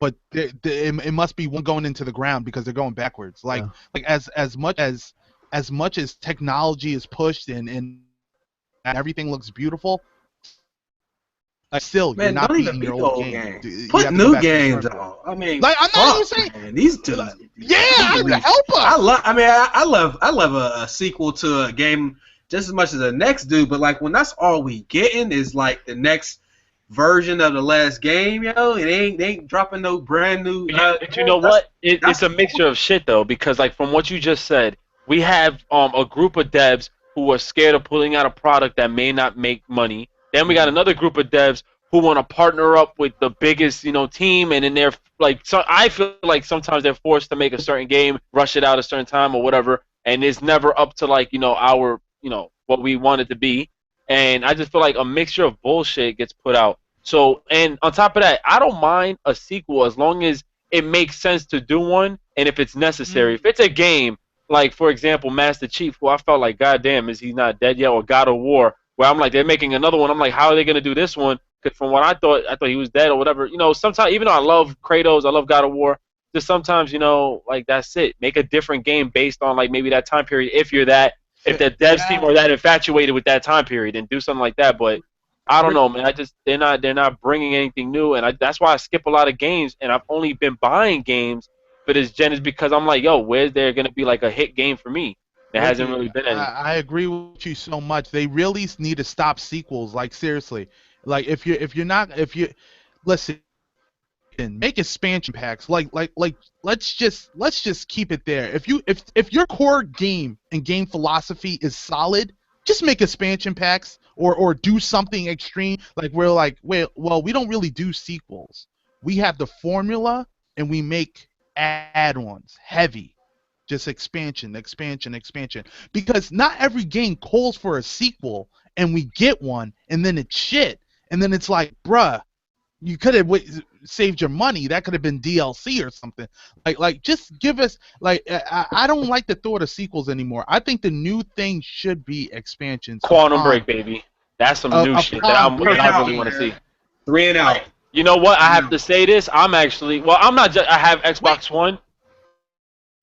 but it must be one going into the ground because they're going backwards. Like as much as technology is pushed and everything looks beautiful, still, Man, you're not don't even beating beat your the old old game. game. You Put have to go new back to the games drawing on. board. I mean, Like, I'm not even fuck, saying- man, these dudes. Yeah, help us. I love a sequel to a game just as much as the next dude, but like when that's all we getting is like the next version of the last game, yo. They ain't dropping no brand new. but you know what? It's a mixture of shit though, because like from what you just said, we have a group of devs who are scared of putting out a product that may not make money. Then we got another group of devs who want to partner up with the biggest, team, and then they're like, so I feel like sometimes they're forced to make a certain game, rush it out a certain time or whatever, and it's never up to like, our, what we want it to be. And I just feel like a mixture of bullshit gets put out. So, and on top of that, I don't mind a sequel as long as it makes sense to do one, and if it's necessary. If it's a game, like for example, Master Chief, who I felt like, goddamn, is he not dead yet? Or God of War, where I'm like, they're making another one. I'm like, how are they gonna do this one? Because from what I thought he was dead or whatever. Sometimes even though I love Kratos, I love God of War, just sometimes like that's it. Make a different game based on like maybe that time period. If the devs team are that infatuated with that time period, and do something like that. But I don't know, man. They're not bringing anything new, and that's why I skip a lot of games. And I've only been buying games for this gen is because I'm like, yo, where's there gonna be like a hit game for me? There hasn't really been any. I agree with you so much. They really need to stop sequels. Like seriously, like if you listen, make expansion packs. Like let's just keep it there. If your core game and game philosophy is solid, just make expansion packs or do something extreme. Like we're like, well, we don't really do sequels. We have the formula and we make add-ons heavy. just expansion, expansion, expansion. Because not every game calls for a sequel, and we get one, and then it's shit, and then it's like, bruh, you could have saved your money. That could have been DLC or something. Like just give us like I don't like the thought of sequels anymore. I think the new thing should be expansions. Quantum Break, baby. That's some new shit that I really want to see. 3 and out. You know what? I have to say this. I'm actually I'm not. I have Xbox One.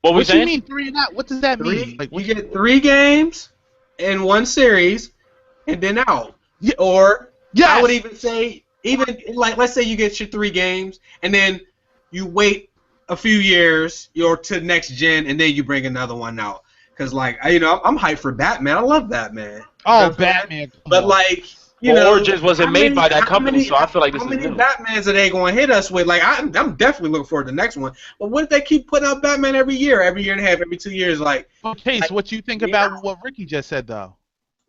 What do you mean 3 and out? What does that mean? Like you get 3 games in one series, and then out. Yeah. Or I would even say. Even like, let's say you get your 3 games, and then you wait a few years, you're to next gen, and then you bring another one out. Cause like I'm hyped for Batman. I love Batman. Oh, Batman! But like Origins wasn't made by that company, so I feel like this is new. How many Batmans are they going to hit us with? Like I'm definitely looking forward to the next one. But what if they keep putting out Batman every year and a half, every 2 years? Like, okay, so what you think about what Ricky just said though?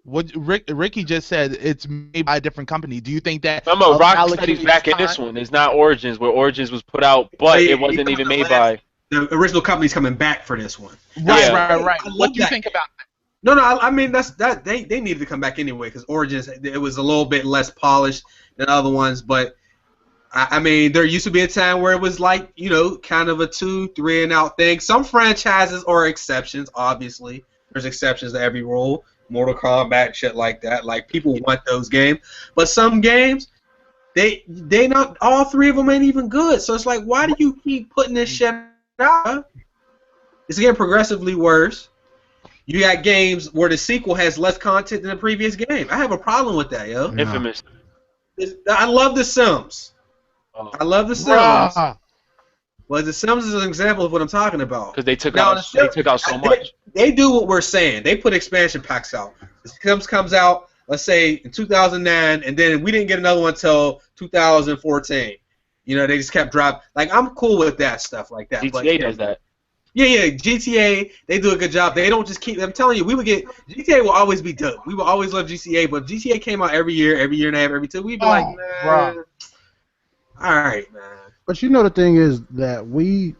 What Ricky just said, it's made by a different company. Do you think that? No, Rocksteady's back in this one. It's not Origins, where Origins was put out, but it wasn't even made by. The original company's coming back for this one. Right. What do you think about that? No. I mean they needed to come back anyway because Origins it was a little bit less polished than other ones, but I mean there used to be a time where it was like kind of a 2, 3 and out thing. Some franchises are exceptions, obviously. There's exceptions to every rule. Mortal Kombat, shit like that. Like people want those games, but some games, they not all 3 of them ain't even good. So it's like, why do you keep putting this shit out? It's getting progressively worse. You got games where the sequel has less content than the previous game. I have a problem with that, yo. Yeah. Infamous. I love The Sims. I love The Sims. Well, The Sims is an example of what I'm talking about. Because they took out so much. They do what we're saying. They put expansion packs out. The Sims comes out, let's say, in 2009, and then we didn't get another one until 2014. They just kept dropping. Like, I'm cool with that stuff like that. GTA does that. Yeah, GTA, they do a good job. They don't just keep. I'm telling you, GTA will always be dope. We will always love GTA, but if GTA came out every year and a half, every 2, we'd be like, nah. All right, man. But the thing is that we're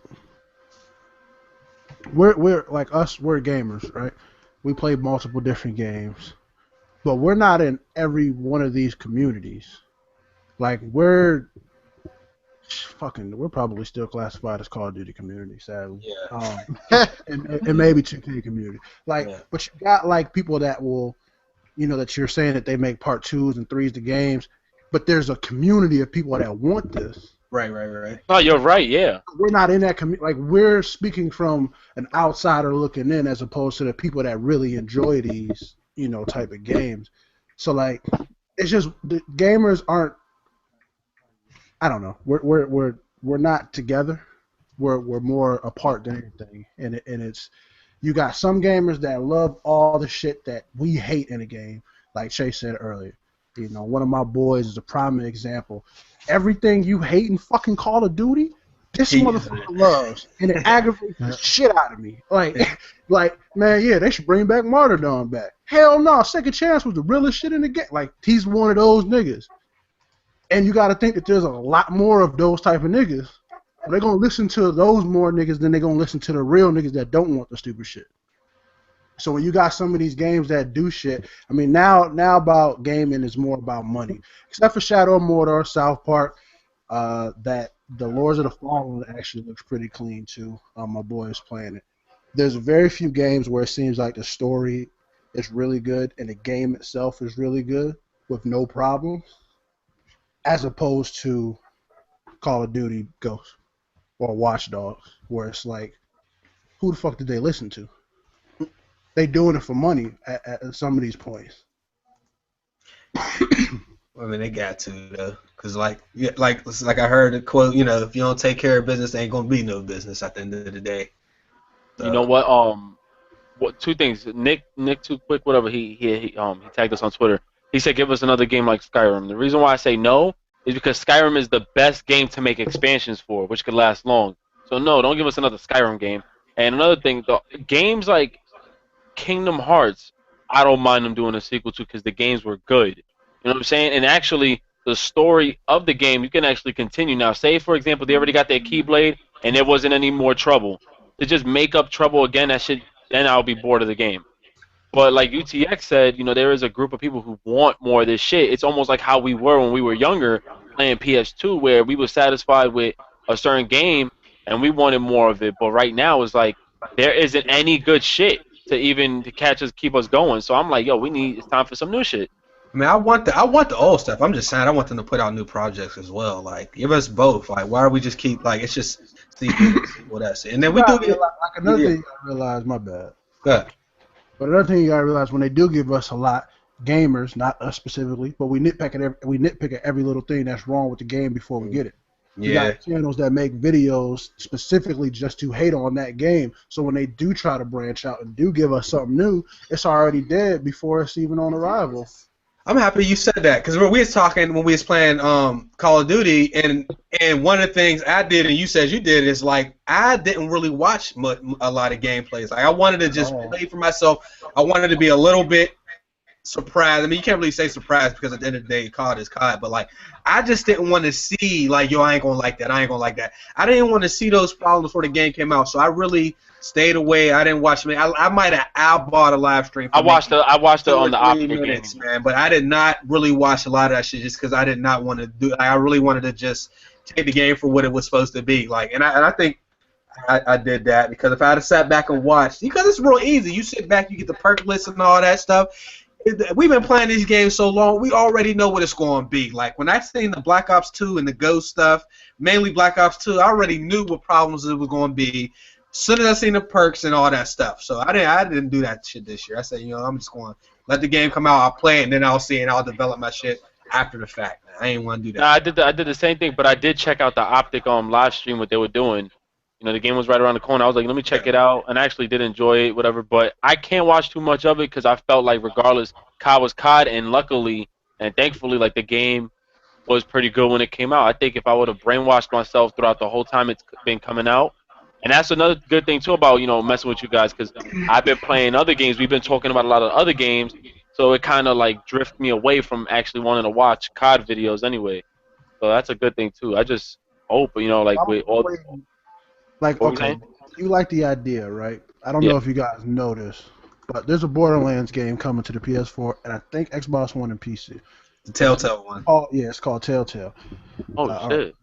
like us, we're gamers, right? We play multiple different games, but we're not in every one of these communities. Like we're probably still classified as Call of Duty community, sadly. Yeah. And maybe 2K community. Like, but you got like people that will, that you're saying that they make part 2s and 3s to games, but there's a community of people that want this. Right. Oh, you're right, yeah. We're not in that community. Like, we're speaking from an outsider looking in as opposed to the people that really enjoy these, type of games. So, like, it's just the gamers aren't. I don't know. We're not together. We're more apart than anything. And it's you got some gamers that love all the shit that we hate in a game, like Chase said earlier. One of my boys is a prime example. Everything you hate in fucking Call of Duty, this motherfucker loves, and it aggravates the shit out of me. Like, man, yeah, they should bring back Martyrdom back. Hell no, Second Chance was the realest shit in the game. Like, he's one of those niggas. And you got to think that there's a lot more of those type of niggas. They're going to listen to those more niggas than they're going to listen to the real niggas that don't want the stupid shit. So when you got some of these games that do shit, I mean, now about gaming is more about money. Except for Shadow of Mordor, South Park, that the Lords of the Fallen actually looks pretty clean too. My boy is playing it. There's very few games where it seems like the story is really good and the game itself is really good with no problems, as opposed to Call of Duty Ghosts or Watch Dogs, where it's like, who the fuck did they listen to? They doing it for money at some of these points. I mean, they got to though, cause like I heard a quote. If you don't take care of business, there ain't gonna be no business at the end of the day. So. You know what? What 2 things? Nick, too quick. Whatever. He tagged us on Twitter. He said, give us another game like Skyrim. The reason why I say no is because Skyrim is the best game to make expansions for, which could last long. So no, don't give us another Skyrim game. And another thing, the games like Kingdom Hearts, I don't mind them doing a sequel to because the games were good. You know what I'm saying? And actually, the story of the game, you can actually continue. Now, say, for example, they already got their Keyblade and there wasn't any more trouble. to just make up trouble again, that shit, then I'll be bored of the game. But like UTX said, there is a group of people who want more of this shit. It's almost like how we were when we were younger playing PS2, where we were satisfied with a certain game and we wanted more of it. But right now, it's like there isn't any good shit to catch us, keep us going. So I'm like, yo, it's time for some new shit. I mean, I want the old stuff. I'm just saying, I want them to put out new projects as well. Like, give us both. Like, why do we just keep like it's just what that's it. And then we do get like another thing you gotta realize. My bad. Good. But another thing you gotta realize, when they do give us a lot, gamers, not us specifically, but we nitpick at every little thing that's wrong with the game before we get it. You got channels that make videos specifically just to hate on that game. So when they do try to branch out and do give us something new, it's already dead before it's even on arrival. I'm happy you said that, because we was talking when we was playing Call of Duty, and one of the things I did and you said you did is like I didn't really watch a lot of gameplays. Like I wanted to just play for myself. I wanted to be a little bit surprised. I mean, you can't really say surprised because at the end of the day, COD is COD. But like, I just didn't want to see like, yo, I ain't gonna like that. I ain't gonna like that. I didn't want to see those problems before the game came out. So I really stayed away. I didn't watch. I might have eyeballed a live stream. I watched it on the Optic minutes, man. But I did not really watch a lot of that shit just because I did not want to do. I really wanted to just take the game for what it was supposed to be. Like, and I think I did that because if I had sat back and watched, because it's real easy. You sit back, you get the perk list and all that stuff. We've been playing these games so long, we already know what it's going to be. Like, when I seen the Black Ops 2 and the Ghost stuff, mainly Black Ops 2, I already knew what problems it was going to be as soon as I seen the perks and all that stuff. So I didn't do that shit this year. I said, I'm just going to let the game come out, I'll play it, and then I'll see and I'll develop my shit after the fact. I ain't want to do that. Nah, I did the same thing, but I did check out the Optic live stream, what they were doing. The game was right around the corner. I was like, let me check it out, and I actually did enjoy it, whatever. But I can't watch too much of it because I felt like regardless, COD was COD, and luckily and thankfully, like the game was pretty good when it came out. I think if I would have brainwashed myself throughout the whole time it's been coming out, and that's another good thing too about messing with you guys, because I've been playing other games. We've been talking about a lot of other games, so it kind of like drifted me away from actually wanting to watch COD videos anyway. So that's a good thing too. I just hope like with all. Like, okay, you like the idea, right? I don't know if you guys know this, but there's a Borderlands game coming to the PS4, and I think Xbox One and PC. The Telltale one. Oh, yeah, it's called Telltale. Oh, shit.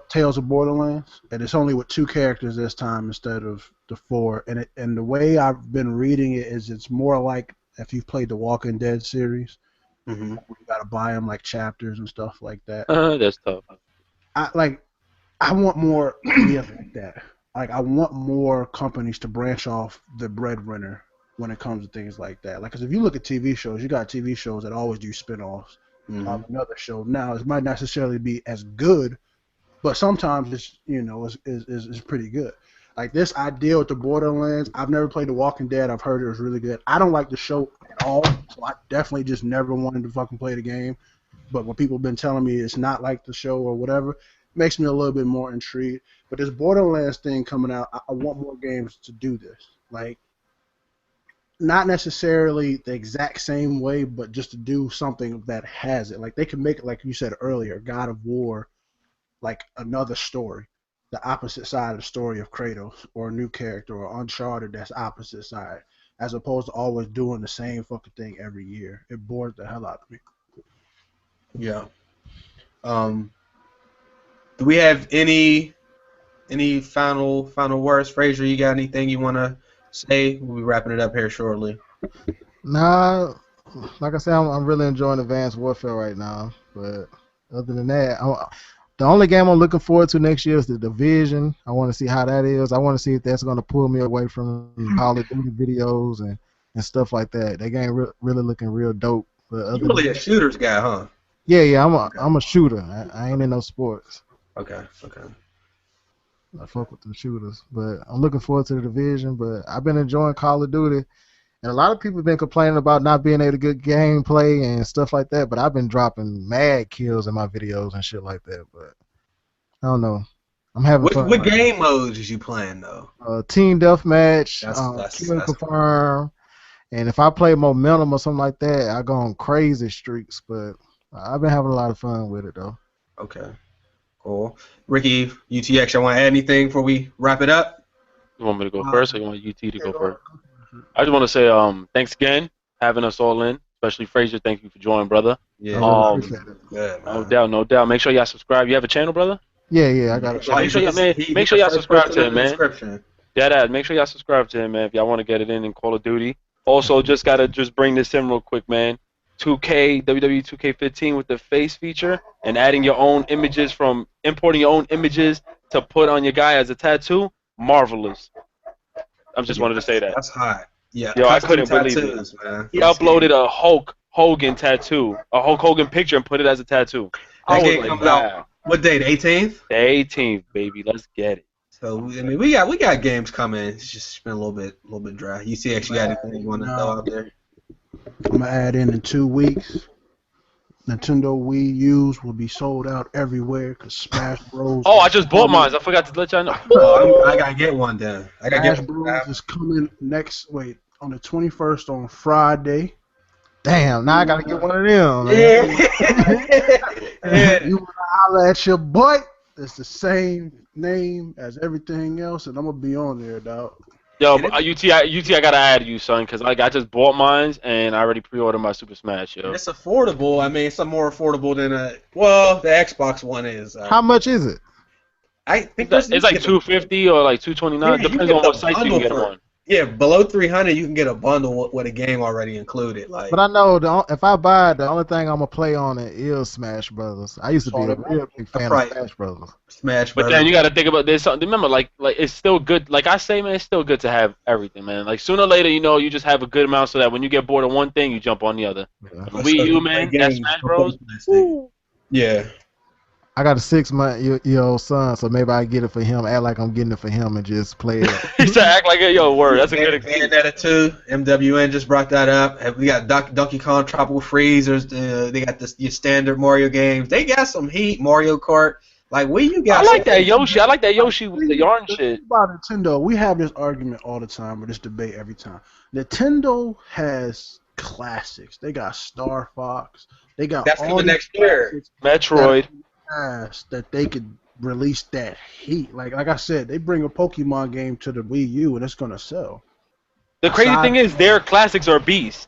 Tales of Borderlands, and it's only with 2 characters this time instead of the 4. And the way I've been reading it is it's more like if you've played the Walking Dead series, you got to buy them like chapters and stuff like that. That's tough. I want more ideas like that. Like, I want more companies to branch off the breadwinner when it comes to things like that. Like, because if you look at TV shows, you got TV shows that always do spin-offs of another show. Now, it might not necessarily be as good, but sometimes it's, is pretty good. Like, this idea with the Borderlands, I've never played The Walking Dead. I've heard it was really good. I don't like the show at all, so I definitely just never wanted to fucking play the game. But when people have been telling me it's not like the show or whatever, makes me a little bit more intrigued. But this Borderlands thing coming out, I want more games to do this. Like, not necessarily the exact same way, but just to do something that has it. Like, they can make it, like you said earlier, God of War, like another story, the opposite side of the story of Kratos, or a new character, or Uncharted that's opposite side, as opposed to always doing the same fucking thing every year. It bores the hell out of me. Yeah. Do we have any final words? Frazier, you got anything you want to say? We'll be wrapping it up here shortly. Nah, like I said, I'm really enjoying Advanced Warfare right now. But other than that, the only game I'm looking forward to next year is The Division. I want to see how that is. I want to see if that's going to pull me away from Call of Duty videos and stuff like that. That game really looking real dope. But You're really a shooters guy, huh? Yeah, I'm a shooter. I ain't in no sports. Okay. I fuck with the shooters, but I'm looking forward to The Division. But I've been enjoying Call of Duty, and a lot of people have been complaining about not being able to get gameplay and stuff like that. But I've been dropping mad kills in my videos and shit like that. But I don't know. I'm having fun. What game modes is you playing though? Team deathmatch, That's kill confirm, and if I play momentum or something like that, I go on crazy streaks. But I've been having a lot of fun with it though. Okay. Cool. Ricky, UTX, I want to add anything before we wrap it up? You want me to go first, or you want UT to go first? I just want to say thanks again having us all in, especially Frazier. Thank you for joining, brother. Yeah, no doubt, no doubt. Make sure y'all subscribe. You have a channel, brother? Yeah, I got it. Make sure y'all subscribe to him, man. Yeah, make sure y'all subscribe to him, man, if y'all want to get it in Call of Duty. Also, just bring this in real quick, man. 2K, WWE 2K15 with the face feature and adding your own images from importing your own images to put on your guy as a tattoo. Marvelous. I just wanted to say that. That's hot. Yeah. Yo, I couldn't believe it. Man. He uploaded a Hulk Hogan tattoo, a Hulk Hogan picture, and put it as a tattoo. I was like, wow. What day? The 18th? The 18th, baby. Let's get it. So I mean, we got games coming. It's just been a little bit dry. You see, actually got anything you want to throw out there? I'm gonna add in 2 weeks. Nintendo Wii U's will be sold out everywhere because Smash Bros. Oh, I just bought mine. I forgot to let y'all know. I gotta get one then. Smash Bros. Is coming on the 21st on Friday. Damn, now I gotta get one of them. Yeah. You wanna holler at your boy? It's the same name as everything else, and I'm gonna be on there, dog. Yo, UT, I gotta add you, son, because I just bought mine and I already pre-ordered my Super Smash, yo. It's affordable. I mean, it's more affordable than the Xbox One is. How much is it? I think it's like $250 or like $229. Depends on what site you can get it on. Yeah, below $300, you can get a bundle with a game already included. Like, but I know if I buy it, the only thing I'm gonna play on it is Smash Brothers. I used to be a real big fan of Smash Brothers. But then you got to think about this. Remember, like it's still good. Like I say, man, it's still good to have everything, man. Like sooner or later, you just have a good amount so that when you get bored of one thing, you jump on the other. Yeah. Wii U, man, that Smash Bros. Yeah. I got a 6-month-old son, so maybe I get it for him. Act like I'm getting it for him and just play it. He said, "Act like it, yo, word." That's a good excuse. Bayonetta 2, MWN just brought that up. We got Donkey Kong Tropical Freeze. They got your standard Mario games. They got some heat. Mario Kart. Like, where you got? I like that Yoshi. I like that Yoshi with the yarn shit. About Nintendo, we have this argument all the time, or this debate every time. Nintendo has classics. They got Star Fox. They got that's all the next year. Metroid. That they could release that heat. Like I said, they bring a Pokemon game to the Wii U and it's gonna sell. The crazy thing is their classics are beast.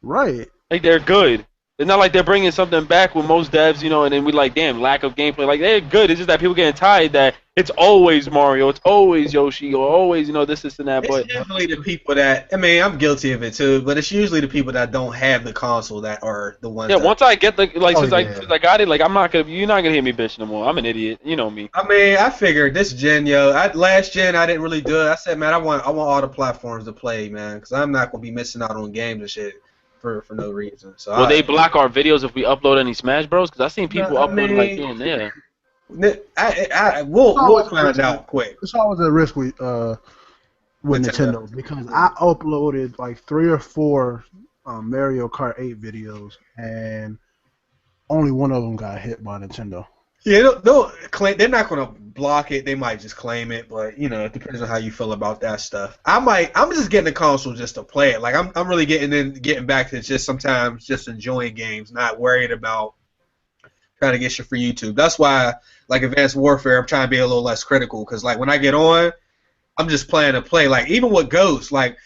Right. Like they're good. It's not like they're bringing something back with most devs, and then we like, damn, lack of gameplay. Like they're good. It's just that people getting tired that it's always Mario, it's always Yoshi, or always, this and that. It's usually the people that, I mean, I'm guilty of it too, but it's usually the people that don't have the console that are the ones. Yeah, once I get since I got it, like you're not gonna hear me bitch no more. I'm an idiot, you know me. I mean, I figured this gen, last gen I didn't really do it. I said, man, I want all the platforms to play, man, because I'm not gonna be missing out on games and shit. For no reason. So will they block our videos if we upload any Smash Bros? Because I've seen people upload like here and there. We'll find out quick. It's always a risk with Nintendo because I uploaded like 3 or 4 Mario Kart 8 videos and only one of them got hit by Nintendo. Yeah, they'll claim, they're not gonna block it. They might just claim it, but it depends on how you feel about that stuff. I'm just getting the console just to play it. Like I'm really getting back to just sometimes just enjoying games, not worried about trying to get shit for YouTube. That's why like Advanced Warfare, I'm trying to be a little less critical because like when I get on, I'm just playing to play. Like even with Ghost, like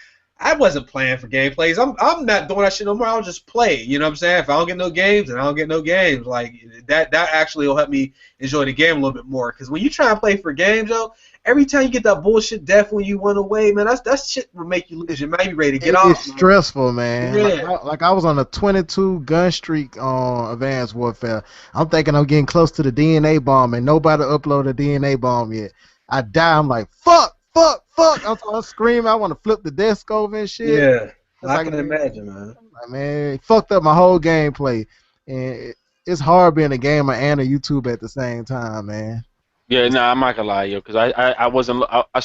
I wasn't playing for gameplays. I'm not doing that shit no more. I'll just play. You know what I'm saying? If I don't get no games, then I don't get no games. Like that actually will help me enjoy the game a little bit more. Because when you try and play for games, yo, every time you get that bullshit death when you run away, man, that shit will make you lose. You might be ready to get off. It's stressful, man. Yeah. Like I was on a 22 gun streak on Advanced Warfare. I'm thinking I'm getting close to the DNA bomb, and nobody uploaded a DNA bomb yet. I die. I'm like, fuck. I'm screaming. I want to flip the desk over and shit. Yeah, I can imagine, man. Like, man, it fucked up my whole gameplay. And it's hard being a gamer and a YouTuber at the same time, man. Yeah, I'm not gonna lie, yo, because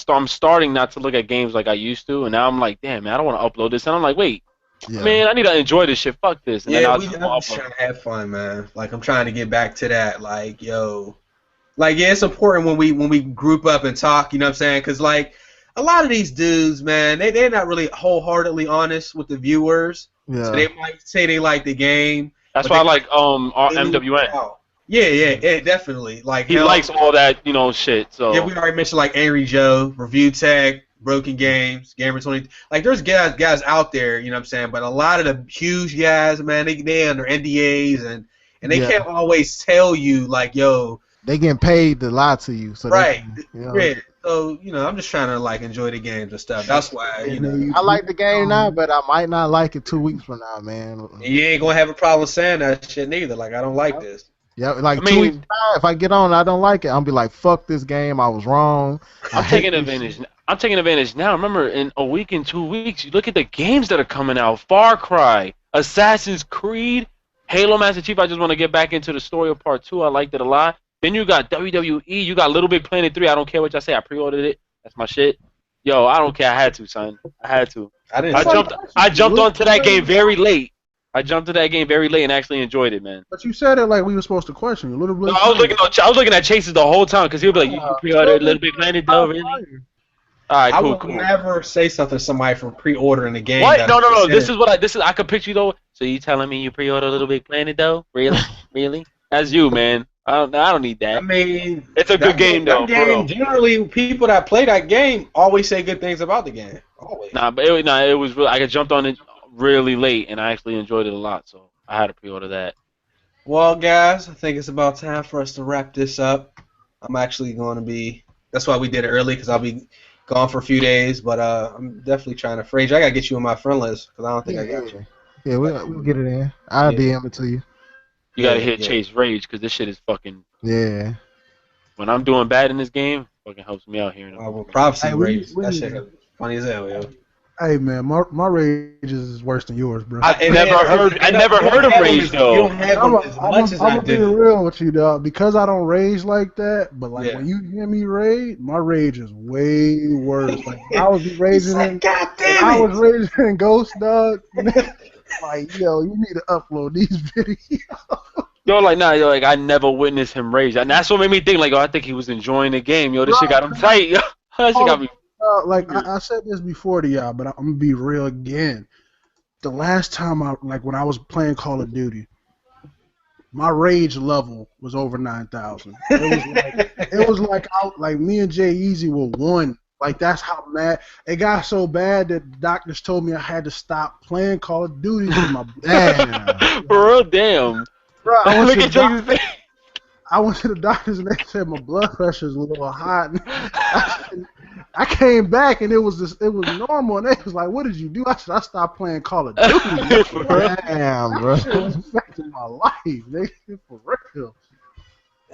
I'm starting not to look at games like I used to, and now I'm like, damn, man, I don't want to upload this, and I'm like, wait, man, I need to enjoy this shit. Fuck this. And I'm just trying to have fun, man. Like I'm trying to get back to that, like, yo. Like, yeah, it's important when we group up and talk, you know what I'm saying? Because, like, a lot of these dudes, man, they're not really wholeheartedly honest with the viewers. Yeah. So they might say they like the game. That's why I like our MWN. Yeah, definitely. Like he likes all that, shit. So yeah, we already mentioned, like, Angry Joe, Review Tech, Broken Games, Gamer 20. Like, there's guys out there, you know what I'm saying? But a lot of the huge guys, man, they under NDAs and they Yeah. can't always tell you, like, yo. They getting paid to lie to you. So Right. They can, Yeah. So, I'm just trying to, like, enjoy the games and stuff. That's why, I like the game now, but I might not like it 2 weeks from now, man. You ain't going to have a problem saying that shit neither. Like, I don't like this. Yeah, like 2 weeks from now, if I get on and I don't like it, I'll be like, fuck this game. I was wrong. I'm taking advantage. I'm taking advantage now. Remember, in a week and 2 weeks, you look at the games that are coming out. Far Cry, Assassin's Creed, Halo Master Chief. I just want to get back into the story of Part 2. I liked it a lot. Then you got WWE. You got Little Big Planet 3. I don't care what y'all say. I pre-ordered it. That's my shit. Yo, I don't care. I had to, son. I had to. I jumped onto that game very late. I jumped to that game very late and actually enjoyed it, man. But you said it like we were supposed to question you. No, I was looking at Chases the whole time because he would be like, "You pre-ordered Little Big Planet, though, really?" All right, cool, I would never say something to somebody from pre-ordering a game. What? No. This is I could picture you though. So you telling me you pre-ordered Little Big Planet though? Really? Really? That's you, man. I don't need that. I mean, it's a good game though, bro. Generally, people that play that game always say good things about the game. Always. It was really, I jumped on it really late and I actually enjoyed it a lot, so I had to pre-order that. Well, guys, I think it's about time for us to wrap this up. I'm actually going to be. That's why we did it early because I'll be gone for a few days, but I'm definitely trying to. Frazier, I gotta get you on my friend list because I don't think I got you. Yeah, we'll get it in. I'll DM it to you. You gotta hit Chase Rage because this shit is fucking. Yeah. When I'm doing bad in this game, it fucking helps me out here. Well, Prophecy Rage. That shit is funny as hell, yo. Hey man, my rage is worse than yours, bro. I never heard of rage though. You don't have them as much as I do. I'm gonna be real with you, dog. Because I don't rage like that, but like when you hear me rage, my rage is way worse. Like I was raging in Ghost, dog. Like yo, you need to upload these videos. Yo, like I never witnessed him rage, and that's what made me think like, I think he was enjoying the game. Yo, this shit got him tight. Yo, that shit got me. Like I said this before to y'all, but I'm gonna be real again. The last time when I was playing Call of Duty, my rage level was over 9,000. It was like me and Jay Easy were one. Like that's how mad it got. So bad that the doctors told me I had to stop playing Call of Duty with my damn. For real, damn. Bro, I went to the doctors and they said my blood pressure is a little high. I came back and it was normal, and they was like, "What did you do?" I said, "I stopped playing Call of Duty." Damn, bro. It was affecting my life, nigga, for real.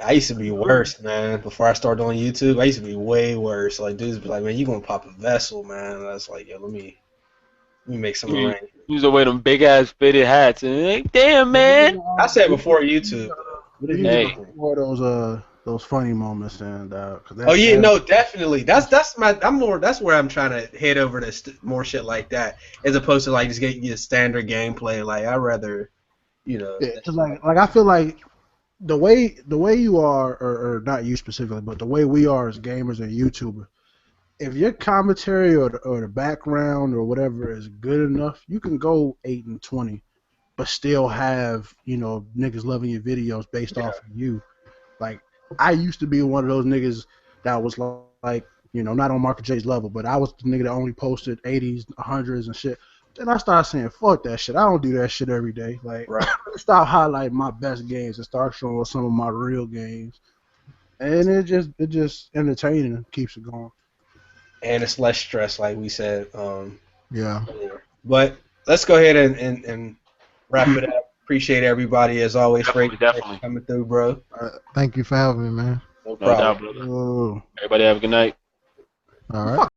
I used to be worse, man. Before I started on YouTube, I used to be way worse. Like dudes be like, "Man, you gonna pop a vessel, man?" And I was like, "Yo, let me make some arrangements." You used to wear them big ass fitted hats and like, damn, man. I said before YouTube. Hey. More those funny moments and definitely. That's where I'm trying to head over to more shit like that, as opposed to like just getting you standard gameplay. Like I'd rather, Yeah, cause like I feel like the way you are, or not you specifically, but the way we are as gamers and YouTubers, if your commentary or the background or whatever is good enough, you can go 8 and 20, but still have niggas loving your videos based off of you. Like I used to be one of those niggas that was like not on Marco J's level, but I was the nigga that only posted 80s, 100s and shit. Then I started saying, fuck that shit. I don't do that shit every day. Like, stop highlighting my best games and start showing some of my real games. And it just entertaining and keeps it going. And it's less stress, like we said. Yeah. But let's go ahead and wrap it up. Appreciate everybody as always. Definitely. Coming through, bro. Thank you for having me, man. No problem. Doubt, brother. Everybody have a good night. All right.